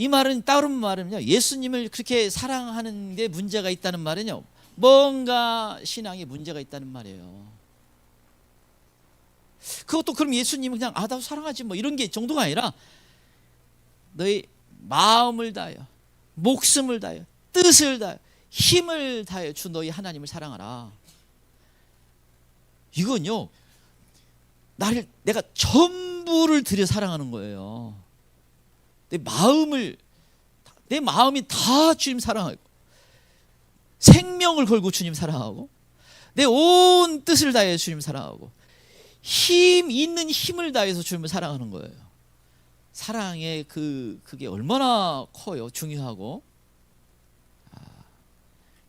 이 말은 다른 말은요, 예수님을 그렇게 사랑하는 데 문제가 있다는 말은요, 뭔가 신앙에 문제가 있다는 말이에요. 그것도 그럼 예수님은 그냥 나 사랑하지 뭐 이런 게 정도가 아니라 너의 마음을 다하여, 목숨을 다하여, 뜻을 다하여, 힘을 다하여 주 너희 하나님을 사랑하라. 이건요, 내가 전부를 들여 사랑하는 거예요. 내 마음이 다 주님 사랑하고, 생명을 걸고 주님 사랑하고, 내 온 뜻을 다해 주님 사랑하고, 힘 있는 힘을 다해서 주님을 사랑하는 거예요. 사랑의 그게 얼마나 커요, 중요하고.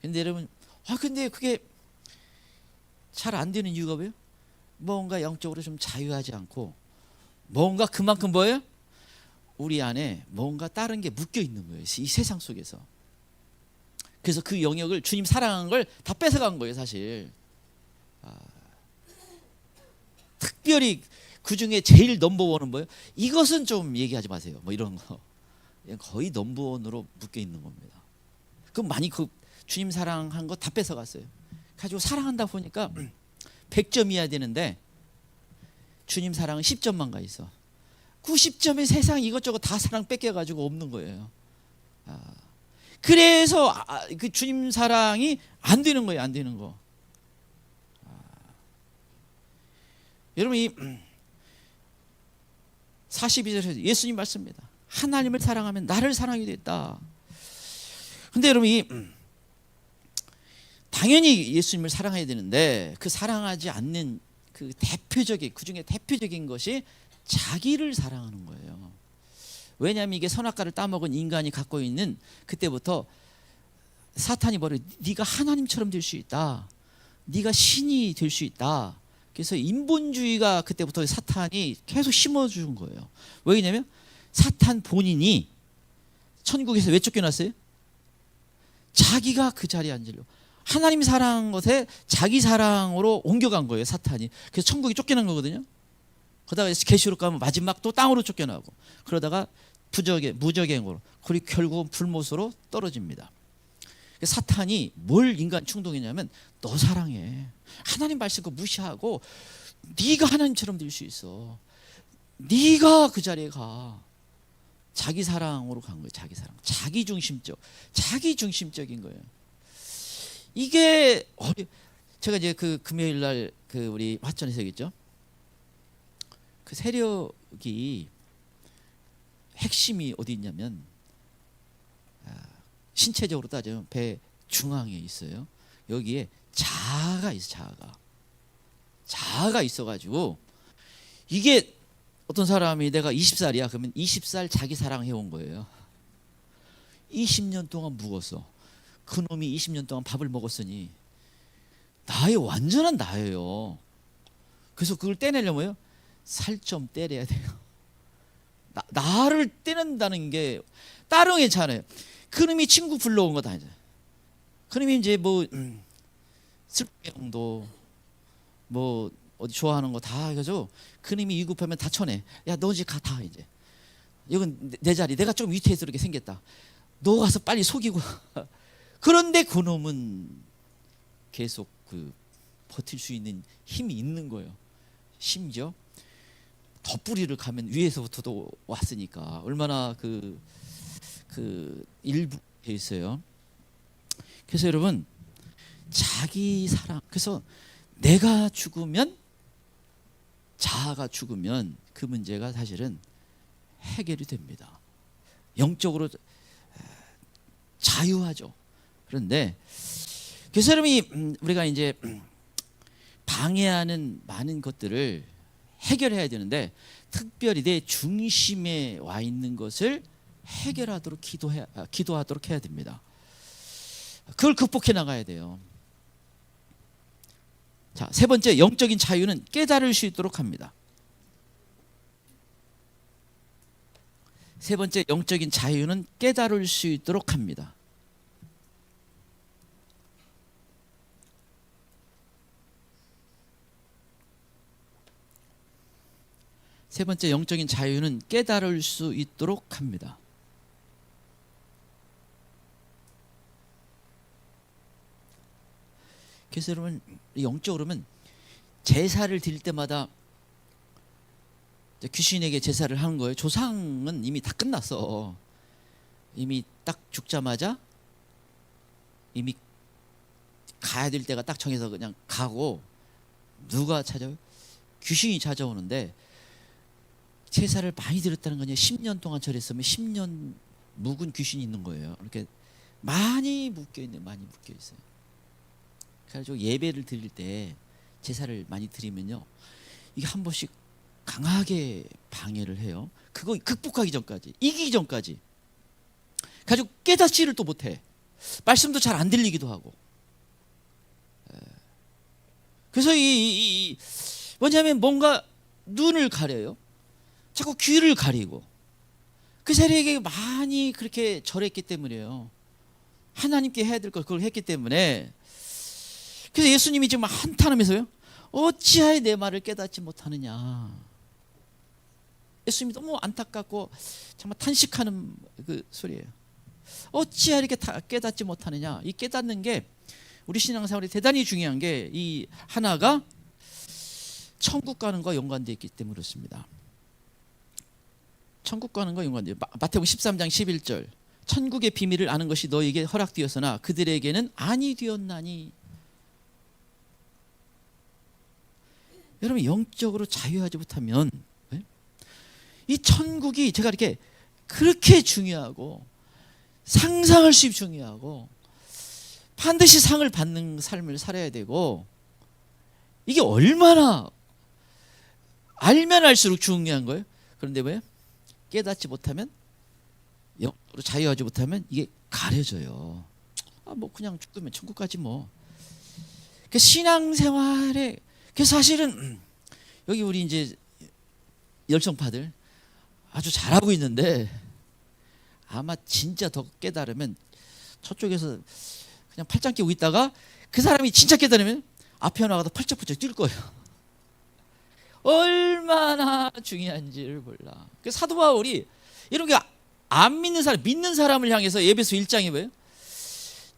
근데 여러분, 근데 그게 잘 안 되는 이유가 왜요? 뭔가 영적으로 좀 자유하지 않고, 뭔가 그만큼 뭐예요? 우리 안에 뭔가 다른 게 묶여 있는 거예요, 이 세상 속에서. 그래서 그 영역을, 주님 사랑한 걸 다 뺏어간 거예요, 사실. 특별히 그 중에 제일 넘버원은 뭐예요? 이것은 좀 얘기하지 마세요, 뭐 이런 거. 거의 넘버원으로 묶여 있는 겁니다. 그럼 많이 주님 사랑한 거 다 뺏어갔어요. 가지고 사랑한다 보니까 100점이어야 되는데 주님 사랑은 10점만 가 있어. 90점의 세상 이것저것 다 사랑 뺏겨가지고 없는 거예요. 그래서 그 주님 사랑이 안 되는 거예요, 안 되는 거. 여러분, 이 42절에서 예수님 말씀입니다. 하나님을 사랑하면 나를 사랑이 됐다. 근데 여러분, 당연히 예수님을 사랑해야 되는데 그 사랑하지 않는 그 중에 대표적인 것이 자기를 사랑하는 거예요. 왜냐하면 이게 선악과를 따먹은 인간이 갖고 있는, 그때부터 사탄이 네가 하나님처럼 될 수 있다, 네가 신이 될 수 있다. 그래서 인본주의가 그때부터 사탄이 계속 심어준 거예요. 왜냐면 사탄 본인이 천국에서 왜 쫓겨났어요? 자기가 그 자리에 앉으려고, 하나님 사랑한 것에 자기 사랑으로 옮겨간 거예요, 사탄이. 그래서 천국이 쫓겨난 거거든요. 그러다가 계시록 가면 마지막 또 땅으로 쫓겨나고, 그러다가 무적행으로, 그리고 결국은 불못으로 떨어집니다. 사탄이 뭘 인간 충동했냐면, 너 사랑해, 하나님 말씀 그거 무시하고 네가 하나님처럼 될 수 있어, 네가 그 자리에 가. 자기 사랑으로 간 거예요. 자기 사랑, 자기 중심적인 거예요. 이게 제가 이제 그 금요일 날 우리 화천에서 얘기했죠. 그 세력이 핵심이 어디 있냐면, 신체적으로 따지면 배 중앙에 있어요. 여기에 자아가 있어. 자아가 있어가지고, 이게 어떤 사람이 내가 20살이야 그러면 20살 자기 사랑해온 거예요. 20년 동안 묵었어. 그 놈이 20년 동안 밥을 먹었으니 나의 완전한 나예요. 그래서 그걸 떼내려면요, 살 좀 떼려야 돼요. 나를 떼낸다는 게 다른 게 괜찮아요. 그놈이 친구 불러온 거 다 이제, 그놈이 이제 뭐 슬픔도 뭐 어디 좋아하는 거 다 해가지고, 그놈이 위급하면 다 쳐내. 야, 너 이제 가, 다 이제. 이건 내 자리, 내가 좀 위태스럽게 생겼다, 너 가서 빨리 속이고. 그런데 그놈은 계속 버틸 수 있는 힘이 있는 거예요. 심지어 덧뿌리를 가면 위에서부터도 왔으니까 얼마나 일부 돼 있어요. 그래서 여러분, 자기 사랑, 그래서 내가 죽으면, 자아가 죽으면 그 문제가 사실은 해결이 됩니다. 영적으로 자유하죠. 그런데 그래서 여러분이 우리가 이제 방해하는 많은 것들을 해결해야 되는데, 특별히 내 중심에 와 있는 것을 해결하도록 기도하도록 해야 됩니다. 그걸 극복해 나가야 돼요. 자, 세 번째, 영적인 자유는 깨달을 수 있도록 합니다. 세 번째, 영적인 자유는 깨달을 수 있도록 합니다. 세 번째, 영적인 자유는 깨달을 수 있도록 합니다. 그래서 여러분 영적으로 면 제사를 드릴 때마다 귀신에게 제사를 하는 거예요. 조상은 이미 다 끝났어. 이미 딱 죽자마자 이미 가야 될 때가 딱 정해서 그냥 가고, 누가 찾아요? 귀신이 찾아오는데, 제사를 많이 드렸다는 거냐, 10년 동안 절했으면 10년 묵은 귀신이 있는 거예요. 이렇게 많이 묶여있네, 많이 묶여있어요. 그래가지고 예배를 드릴 때 제사를 많이 드리면요, 이게 한 번씩 강하게 방해를 해요. 그거 극복하기 전까지, 이기기 전까지. 가지고 깨닫지를 또 못해. 말씀도 잘 안 들리기도 하고. 그래서 뭐냐면 뭔가 눈을 가려요. 자꾸 귀를 가리고. 그 세력에게 많이 그렇게 절했기 때문이에요. 하나님께 해야 될 걸 그걸 했기 때문에. 그래서 예수님이 지금 한탄하면서요, 어찌하여 내 말을 깨닫지 못하느냐. 예수님이 너무 안타깝고 정말 탄식하는 그 소리예요. 어찌하여 이렇게 깨닫지 못하느냐. 이 깨닫는 게 우리 신앙생활에 대단히 중요한 게, 이 하나가 천국 가는 것과 연관되어 있기 때문에 그렇습니다. 천국 가는 것과 연관돼요. 마태복음 13장 11절, 천국의 비밀을 아는 것이 너에게 허락되었으나 그들에게는 아니 되었나니. 여러분, 영적으로 자유하지 못하면 이 천국이 제가 이렇게 그렇게 중요하고 상상할 수 없이 중요하고 반드시 상을 받는 삶을 살아야 되고, 이게 얼마나 알면 알수록 중요한 거예요. 그런데 왜? 깨닫지 못하면, 영적으로 자유하지 못하면 이게 가려져요. 뭐 그냥 죽으면 천국 가지 뭐. 그 신앙생활에, 그 사실은 여기 우리 이제 열성파들 아주 잘하고 있는데, 아마 진짜 더 깨달으면 저쪽에서 그냥 팔짱 끼고 있다가 그 사람이 진짜 깨달으면 앞에 나가서 펄쩍펄쩍 뛸 거예요. 얼마나 중요한지를 몰라. 그 사도 바울이 이런 게 안 믿는 사람, 믿는 사람을 향해서 에베소 1장에 뭐예요?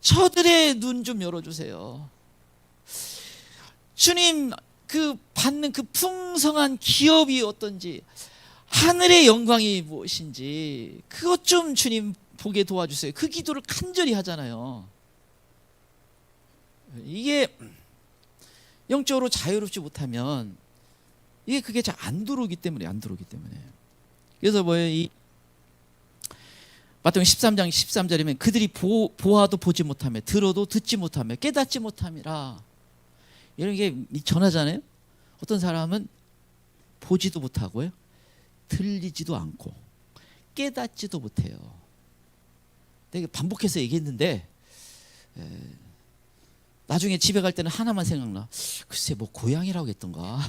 저들의 눈 좀 열어주세요. 주님 그 받는 그 풍성한 기업이 어떤지, 하늘의 영광이 무엇인지 그것 좀 주님 보게 도와주세요. 그 기도를 간절히 하잖아요. 이게 영적으로 자유롭지 못하면 이게 그게 잘 안 들어오기 때문에, 그래서 뭐예요? 이 마태복음 13장 13절이면 그들이 보아도 보지 못하며 들어도 듣지 못하며 깨닫지 못함이라. 이런 게 전하잖아요. 어떤 사람은 보지도 못하고요, 들리지도 않고 깨닫지도 못해요. 내가 반복해서 얘기했는데 나중에 집에 갈 때는 하나만 생각나. 글쎄 뭐 고양이라고 했던가.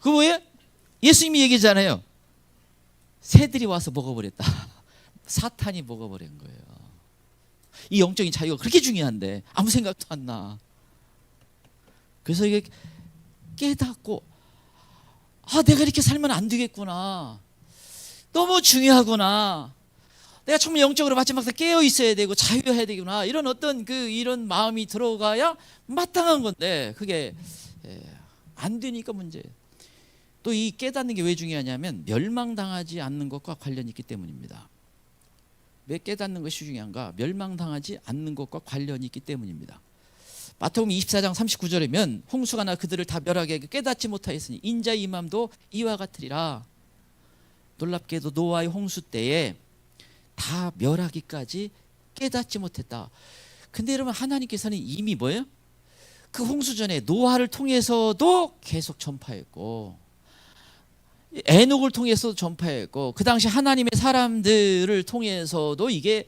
그 뭐예요? 예수님이 얘기했잖아요. 새들이 와서 먹어버렸다. 사탄이 먹어버린 거예요. 이 영적인 자유가 그렇게 중요한데 아무 생각도 안 나. 그래서 이게 깨닫고, 내가 이렇게 살면 안 되겠구나. 너무 중요하구나. 내가 정말 영적으로 마지막 때 깨어 있어야 되고 자유해야 되구나. 이런 어떤 이런 마음이 들어가야 마땅한 건데 그게 안 되니까 문제예요. 또 이 깨닫는 게 왜 중요하냐면 멸망당하지 않는 것과 관련이 있기 때문입니다. 왜 깨닫는 것이 중요한가? 멸망당하지 않는 것과 관련이 있기 때문입니다. 마태복음 24장 39절이면 홍수가 나 그들을 다 멸하게 깨닫지 못하였으니 인자의 임함도 이와 같으리라. 놀랍게도 노아의 홍수 때에 다 멸하기까지 깨닫지 못했다. 근데 여러분, 하나님께서는 이미 뭐예요? 그 홍수 전에 노아를 통해서도 계속 전파했고, 에녹을 통해서도 전파했고, 그 당시 하나님의 사람들을 통해서도 이게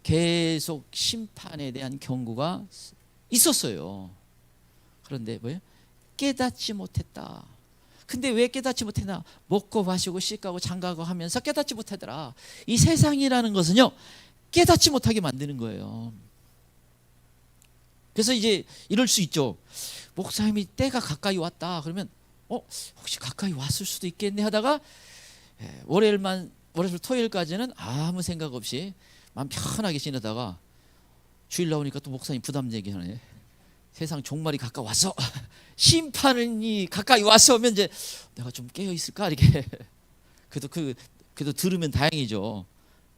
계속 심판에 대한 경고가 있었어요. 그런데 뭐예요? 깨닫지 못했다. 근데 왜 깨닫지 못했나? 먹고 마시고 씻고 장가고 하면서 깨닫지 못하더라. 이 세상이라는 것은요, 깨닫지 못하게 만드는 거예요. 그래서 이제 이럴 수 있죠. 목사님이 때가 가까이 왔다 그러면 혹시 가까이 왔을 수도 있겠네 하다가 월요일부터 토요일까지는 아무 생각 없이 마음 편하게 지내다가 주일 나오니까 또 목사님 부담 얘기하네. 세상 종말이 가까워서 심판이 가까이 왔으면 이제 내가 좀 깨어 있을까 이렇게. 그래도 들으면 다행이죠.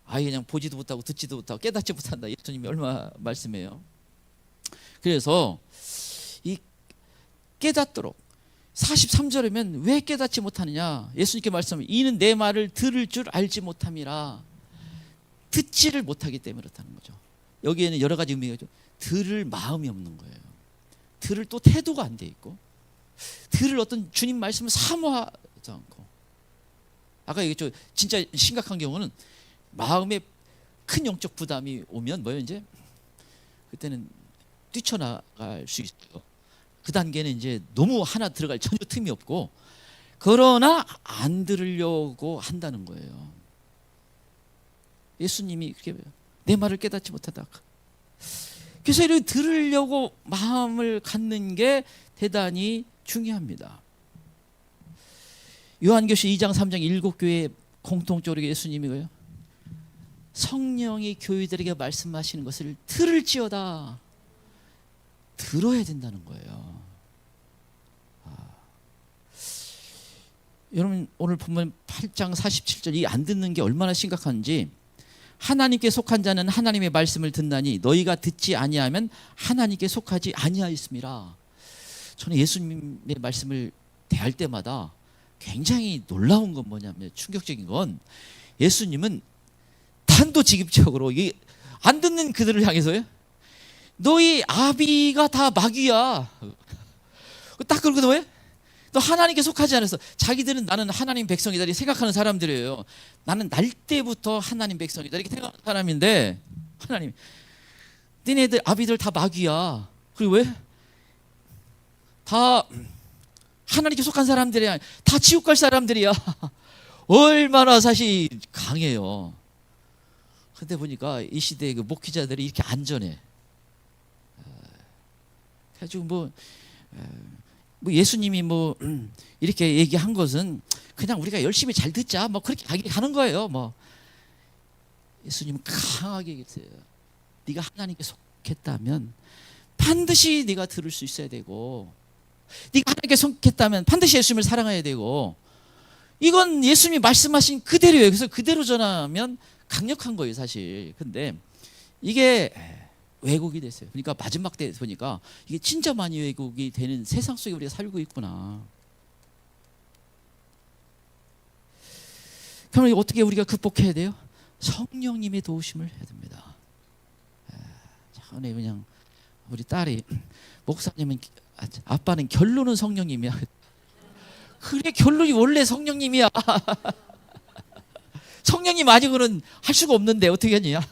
아예 그냥 보지도 못하고 듣지도 못하고 깨닫지 못한다. 예수님이 얼마 말씀해요. 그래서 이 깨닫도록 43절이면 왜 깨닫지 못하느냐? 예수님께 말씀하면 이는 내 말을 들을 줄 알지 못함이라. 듣지를 못하기 때문에 그렇다는 거죠. 여기에는 여러 가지 의미가 있죠. 들을 마음이 없는 거예요. 들을 또 태도가 안 돼 있고, 들을 어떤 주님 말씀을 사모하지 않고. 아까 얘기했죠. 진짜 심각한 경우는 마음에 큰 영적 부담이 오면 뭐예요? 이제 그때는 뛰쳐나갈 수 있어요. 그 단계는 이제 너무 하나 들어갈 전혀 틈이 없고, 그러나 안 들으려고 한다는 거예요. 예수님이 그렇게 내 말을 깨닫지 못하다. 그래서 이렇게 들으려고 마음을 갖는 게 대단히 중요합니다. 요한계시 2장 3장 7교회 공통적으로 예수님이 뭐예요? 성령이 교회들에게 말씀하시는 것을 들을지어다. 들어야 된다는 거예요. 여러분 오늘 보면 8장 47절 이 안 듣는 게 얼마나 심각한지. 하나님께 속한 자는 하나님의 말씀을 듣나니 너희가 듣지 아니하면 하나님께 속하지 아니하였음이라. 저는 예수님의 말씀을 대할 때마다 굉장히 놀라운 건 뭐냐면, 충격적인 건 예수님은 단도직입적으로 안 듣는 그들을 향해서요, 너희 아비가 다 마귀야. 딱 그러거든. 왜? 너 하나님께 속하지 않았어. 자기들은 나는 하나님 백성이다 이렇게 생각하는 사람들이에요. 나는 날 때부터 하나님 백성이다 이렇게 생각하는 사람인데, 하나님 니네들 아비들 다 마귀야. 그리고 왜? 다 하나님께 속한 사람들이야. 다 지옥 갈 사람들이야. 얼마나 사실 강해요. 근데 보니까 이 시대의 그 목회자들이 이렇게 안전해. 가지고 뭐 예수님이 뭐 이렇게 얘기한 것은 그냥 우리가 열심히 잘 듣자 뭐 그렇게 가는 거예요. 뭐 예수님은 강하게 얘기했어요. 네가 하나님께 속했다면 반드시 네가 들을 수 있어야 되고, 네가 하나님께 속했다면 반드시 예수님을 사랑해야 되고, 이건 예수님이 말씀하신 그대로예요. 그래서 그대로 전하면 강력한 거예요 사실. 근데 이게 왜곡이 됐어요. 그러니까 마지막 때 보니까 이게 진짜 많이 왜곡이 되는 세상 속에 우리가 살고 있구나. 그럼 어떻게 우리가 극복해야 돼요? 성령님의 도우심을 해야 됩니다. 전에 그냥 우리 딸이 목사님은 아빠는 결론은 성령님이야. 그래, 결론이 원래 성령님이야. 성령님 아니고는 할 수가 없는데 어떻게 하냐.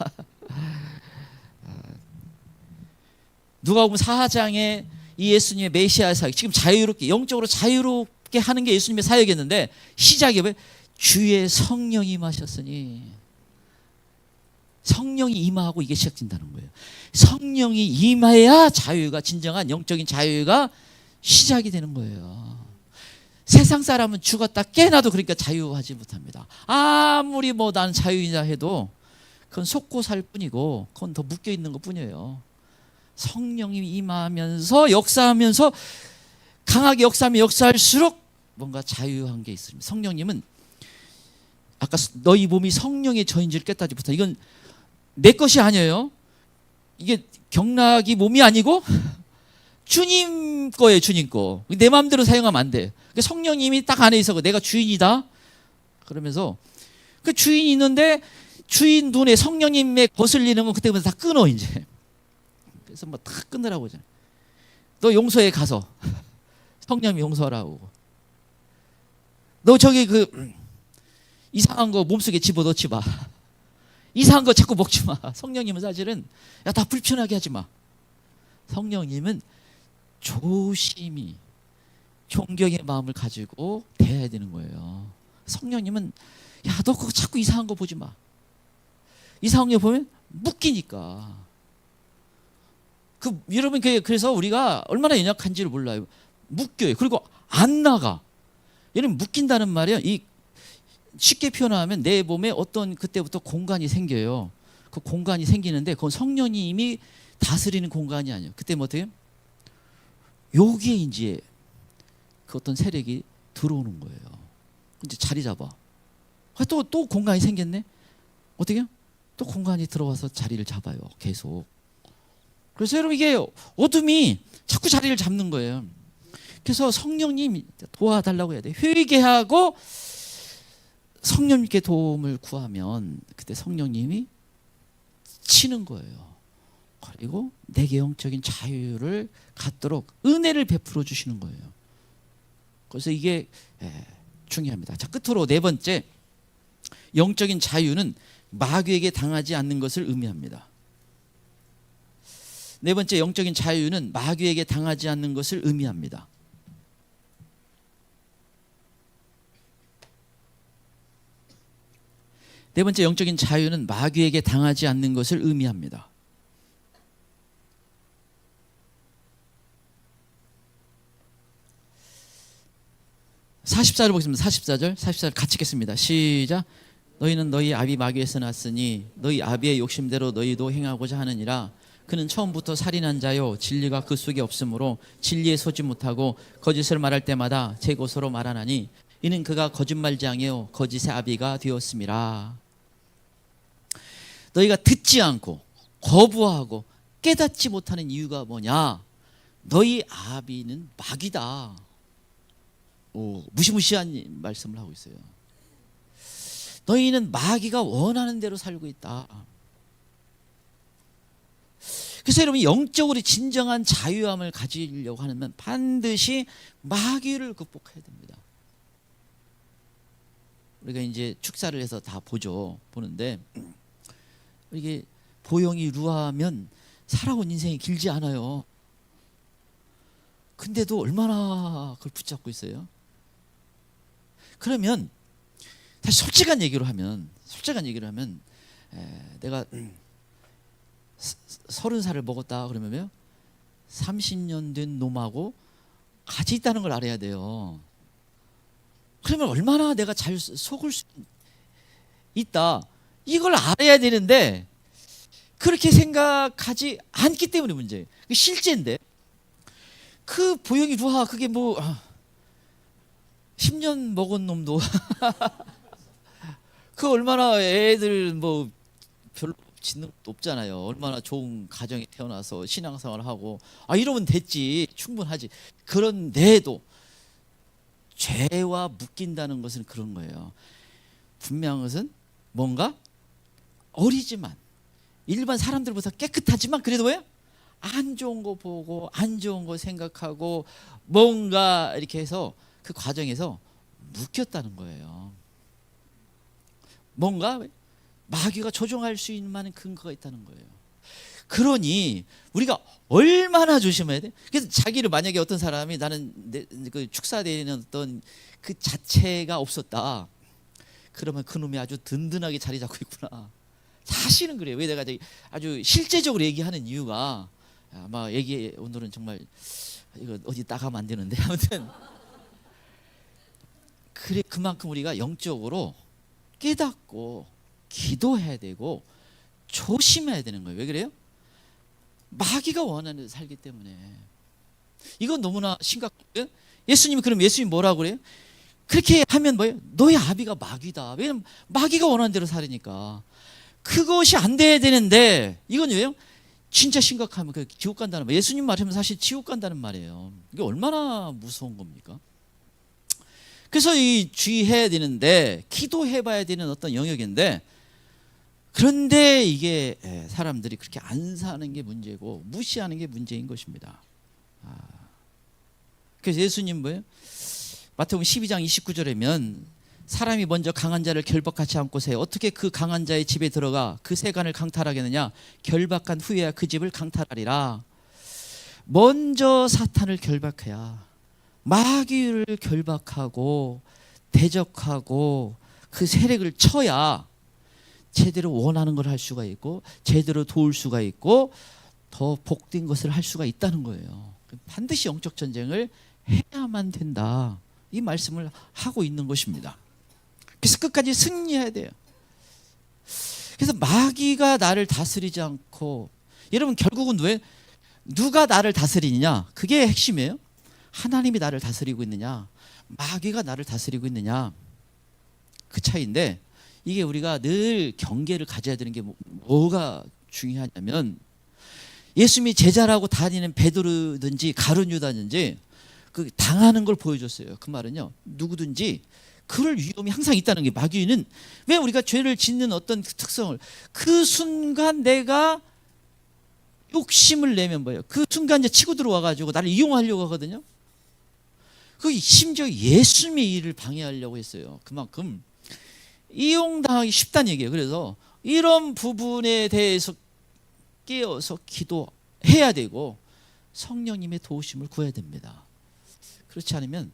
누가복음 4장에 이 예수님의 메시아 사역, 지금 자유롭게 영적으로 자유롭게 하는 게 예수님의 사역이었는데, 시작이 왜? 주의 성령이 임하셨으니. 성령이 임하고 이게 시작된다는 거예요. 성령이 임해야 자유가, 진정한 영적인 자유가 시작이 되는 거예요. 세상 사람은 죽었다 깨나도 그러니까 자유하지 못합니다. 아무리 뭐 난 자유이냐 해도 그건 속고 살 뿐이고, 그건 더 묶여 있는 것 뿐이에요. 성령이 임하면서 역사하면서 강하게 역사하면 역사할수록 뭔가 자유한 게 있습니다. 성령님은 아까 너희 몸이 성령의 저인 줄 깨닫지 못한다. 이건 내 것이 아니에요. 이게 경락이 몸이 아니고 주님 거예요. 주님 거. 내 마음대로 사용하면 안 돼. 성령님이 딱 안에 있어. 내가 주인이다. 그러면서 그 주인이 있는데 주인 눈에 성령님의 거슬리는 건 그때부터 다 끊어 이제. 그래서 뭐 다 끊으라고 하잖아요. 너 용서에 가서 성령이 용서하라고. 너 저기 그 이상한 거 몸속에 집어넣지 마. 이상한 거 자꾸 먹지 마. 성령님은 사실은 야, 다 불편하게 하지 마. 성령님은 조심히 존경의 마음을 가지고 대해야 되는 거예요. 성령님은 야, 너 그거 자꾸 이상한 거 보지 마. 이상한 거 보면 묶이니까. 여러분, 그래서 우리가 얼마나 연약한지를 몰라요. 묶여요. 그리고 안 나가. 얘는 묶인다는 말이야. 쉽게 표현하면 내 몸에 어떤 그때부터 공간이 생겨요. 그 공간이 생기는데 그건 성령님이 다스리는 공간이 아니에요. 그때 뭐 어떻게? 여기에 이제 그 어떤 세력이 들어오는 거예요. 이제 자리 잡아. 또 공간이 생겼네. 어떻게요? 또 공간이 들어와서 자리를 잡아요. 계속. 그래서 여러분 이게 어둠이 자꾸 자리를 잡는 거예요. 그래서 성령님 도와달라고 해야 돼. 회개하고 성령님께 도움을 구하면 그때 성령님이 치는 거예요. 그리고 내게 영적인 자유를 갖도록 은혜를 베풀어 주시는 거예요. 그래서 이게 중요합니다. 자, 끝으로 네 번째, 영적인 자유는 마귀에게 당하지 않는 것을 의미합니다. 네 번째, 영적인 자유는 마귀에게 당하지 않는 것을 의미합니다. 네 번째, 영적인 자유는 마귀에게 당하지 않는 것을 의미합니다. 44절 보겠습니다. 44절 같이 읽겠습니다. 시작. 너희는 너희 아비 마귀에서 났으니 너희 아비의 욕심대로 너희도 행하고자 하느니라. 그는 처음부터 살인한 자요 진리가 그 속에 없으므로 진리에 서지 못하고 거짓을 말할 때마다 제 것으로 말하나니 이는 그가 거짓말장이요 거짓의 아비가 되었음이라. 너희가 듣지 않고 거부하고 깨닫지 못하는 이유가 뭐냐? 너희 아비는 마귀다. 무시무시한 말씀을 하고 있어요. 너희는 마귀가 원하는 대로 살고 있다. 그래서 여러분 영적으로 진정한 자유함을 가지려고 하면 반드시 마귀를 극복해야 됩니다. 우리가 이제 축사를 해서 다 보는데 이게 보영이 루아하면 살아온 인생이 길지 않아요. 근데도 얼마나 그걸 붙잡고 있어요. 그러면 다시 솔직한 얘기로 하면 내가 30살을 먹었다 그러면요 30년 된 놈하고 같이 있다는 걸 알아야 돼요. 그러면 얼마나 내가 잘 속을 수 있다 이걸 알아야 되는데 그렇게 생각하지 않기 때문에 문제예요. 실제인데 그 보영이 루하 그게 뭐 10년 먹은 놈도 그 얼마나 애들 뭐 별로 짓는 것도 없잖아요. 얼마나 좋은 가정에 태어나서 신앙생활을 하고 이러면 됐지 충분하지. 그런데도 죄와 묶인다는 것은 그런 거예요. 분명한 것은 뭔가 어리지만 일반 사람들보다 깨끗하지만 그래도 왜요? 안 좋은 거 보고 안 좋은 거 생각하고 뭔가 이렇게 해서 그 과정에서 묶였다는 거예요. 뭔가 마귀가 조종할 수 있는 많은 근거가 있다는 거예요. 그러니 우리가 얼마나 조심해야 돼? 그래서 자기를 만약에 어떤 사람이 나는 그 축사되는 어떤 그 자체가 없었다. 그러면 그놈이 아주 든든하게 자리 잡고 있구나. 사실은 그래요. 왜 내가 아주 실제적으로 얘기하는 이유가 아마 오늘은 정말 이거 어디 나가면 안 되는데 아무튼 그래 그만큼 우리가 영적으로 깨닫고 기도해야 되고 조심해야 되는 거예요. 왜 그래요? 마귀가 원하는 대로 살기 때문에. 이건 너무나 심각해요. 예수님이 뭐라고 그래요? 그렇게 하면 뭐예요? 너희 아비가 마귀다. 왜냐면 마귀가 원하는 대로 살으니까. 그것이 안 돼야 되는데 이건 왜요? 진짜 심각하면 그 지옥 간다는 말. 예수님 말하면 사실 지옥 간다는 말이에요. 이게 얼마나 무서운 겁니까? 그래서 이 주의해야 되는데 기도해봐야 되는 어떤 영역인데 그런데 이게 사람들이 그렇게 안 사는 게 문제고 무시하는 게 문제인 것입니다. 그래서 예수님 뭐예요? 마태복음 12장 29절에면 사람이 먼저 강한 자를 결박하지 않고서 어떻게 그 강한 자의 집에 들어가 그 세간을 강탈하겠느냐? 결박한 후에야 그 집을 강탈하리라. 먼저 사탄을 결박해야 마귀를 결박하고 대적하고 그 세력을 쳐야 제대로 원하는 걸 할 수가 있고 제대로 도울 수가 있고 더 복된 것을 할 수가 있다는 거예요. 반드시 영적 전쟁을 해야만 된다. 이 말씀을 하고 있는 것입니다. 그래서 끝까지 승리해야 돼요. 그래서 마귀가 나를 다스리지 않고, 여러분 결국은 왜 누가 나를 다스리느냐? 그게 핵심이에요. 하나님이 나를 다스리고 있느냐, 마귀가 나를 다스리고 있느냐, 그 차이인데, 이게 우리가 늘 경계를 가져야 되는 게 뭐가 중요하냐면, 예수님이 제자라고 다니는 베드로든지 가룟 유다든지 그 당하는 걸 보여줬어요. 그 말은요, 누구든지 그럴 위험이 항상 있다는 게, 마귀는 왜 우리가 죄를 짓는 어떤 그 특성을, 그 순간 내가 욕심을 내면 뭐예요? 그 순간 이제 치고 들어와가지고 나를 이용하려고 하거든요. 그 심지어 예수님의 일을 방해하려고 했어요. 그만큼 이용당하기 쉽다는 얘기예요. 그래서 이런 부분에 대해서 깨어서 기도해야 되고 성령님의 도우심을 구해야 됩니다. 그렇지 않으면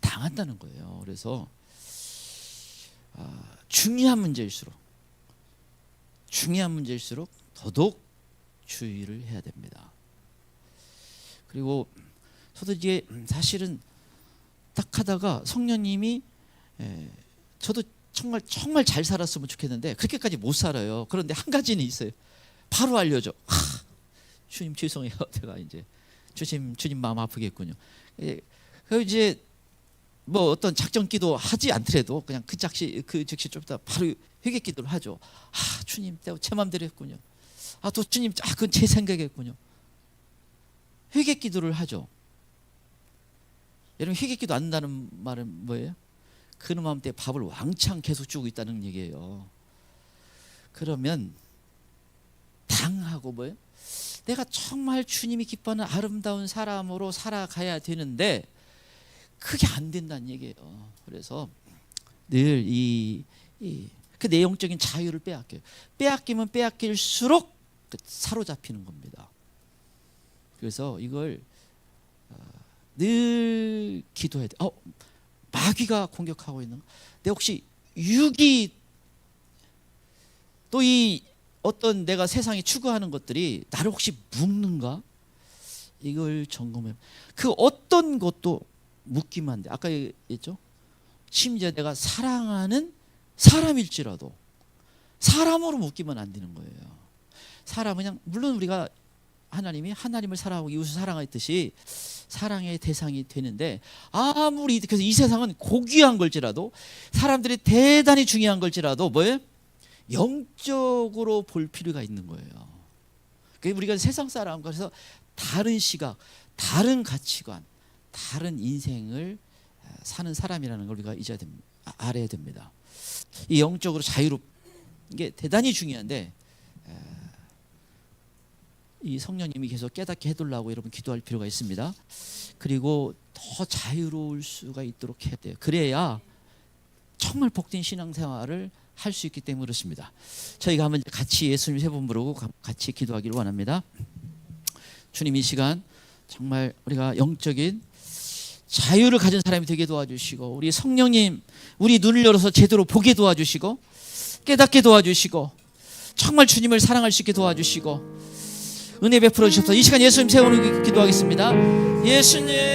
당한다는 거예요. 그래서 중요한 문제일수록 더더욱 주의를 해야 됩니다. 그리고 저도 이게 사실은 딱 하다가 성령님이, 저도 정말 잘 살았으면 좋겠는데 그렇게까지 못 살아요. 그런데 한 가지는 있어요. 바로 알려줘. 주님 죄송해요. 제가 이제 주님 마음 아프겠군요. 그 이제 뭐 어떤 작전 기도 하지 않더라도 그냥 그 즉시 좀 이따 바로 회개 기도를 하죠. 주님, 내가 제 마음대로 했군요. 또 주님, 그건 제 생각이었군요. 회개 기도를 하죠. 여러분, 회개 기도 안 한다는 말은 뭐예요? 그놈 마음 때 밥을 왕창 계속 주고 있다는 얘기예요. 그러면 당하고 뭐예요? 내가 정말 주님이 기뻐하는 아름다운 사람으로 살아가야 되는데 그게 안 된다는 얘기예요. 그래서 늘 그 내용적인 자유를 빼앗겨요. 빼앗기면 빼앗길수록 사로잡히는 겁니다. 그래서 이걸 늘 기도해야 돼. 마귀가 공격하고 있는 거. 내가 혹시 육이 또 이 어떤 내가 세상에 추구하는 것들이 나를 혹시 묶는가? 이걸 점검해. 그 어떤 것도 묶이면 안 돼. 아까 얘기했죠? 심지어 내가 사랑하는 사람일지라도 사람으로 묶이면 안 되는 거예요. 사람은 그냥, 물론 우리가 하나님을 사랑하고 이웃을 사랑했듯이 사랑의 대상이 되는데, 아무리 그래서 이 세상은 고귀한 걸지라도, 사람들이 대단히 중요한 걸지라도 뭐예요? 영적으로 볼 필요가 있는 거예요. 그러니까 우리가 세상 사람과 그래서 다른 시각, 다른 가치관, 다른 인생을 사는 사람이라는 걸 우리가 알아야 됩니다. 이 영적으로 자유롭게, 이게 대단히 중요한데, 이 성령님이 계속 깨닫게 해달라고 여러분 기도할 필요가 있습니다. 그리고 더 자유로울 수가 있도록 해야 돼요. 그래야 정말 복된 신앙생활을 할 수 있기 때문에 그렇습니다. 저희가 한번 같이 예수님 세 번 부르고 같이 기도하기를 원합니다. 주님, 이 시간 정말 우리가 영적인 자유를 가진 사람이 되게 도와주시고, 우리 성령님 우리 눈을 열어서 제대로 보게 도와주시고, 깨닫게 도와주시고, 정말 주님을 사랑할 수 있게 도와주시고, 은혜 베풀어 주셔서 이 시간 예수님 세우는 기도하겠습니다. 예수님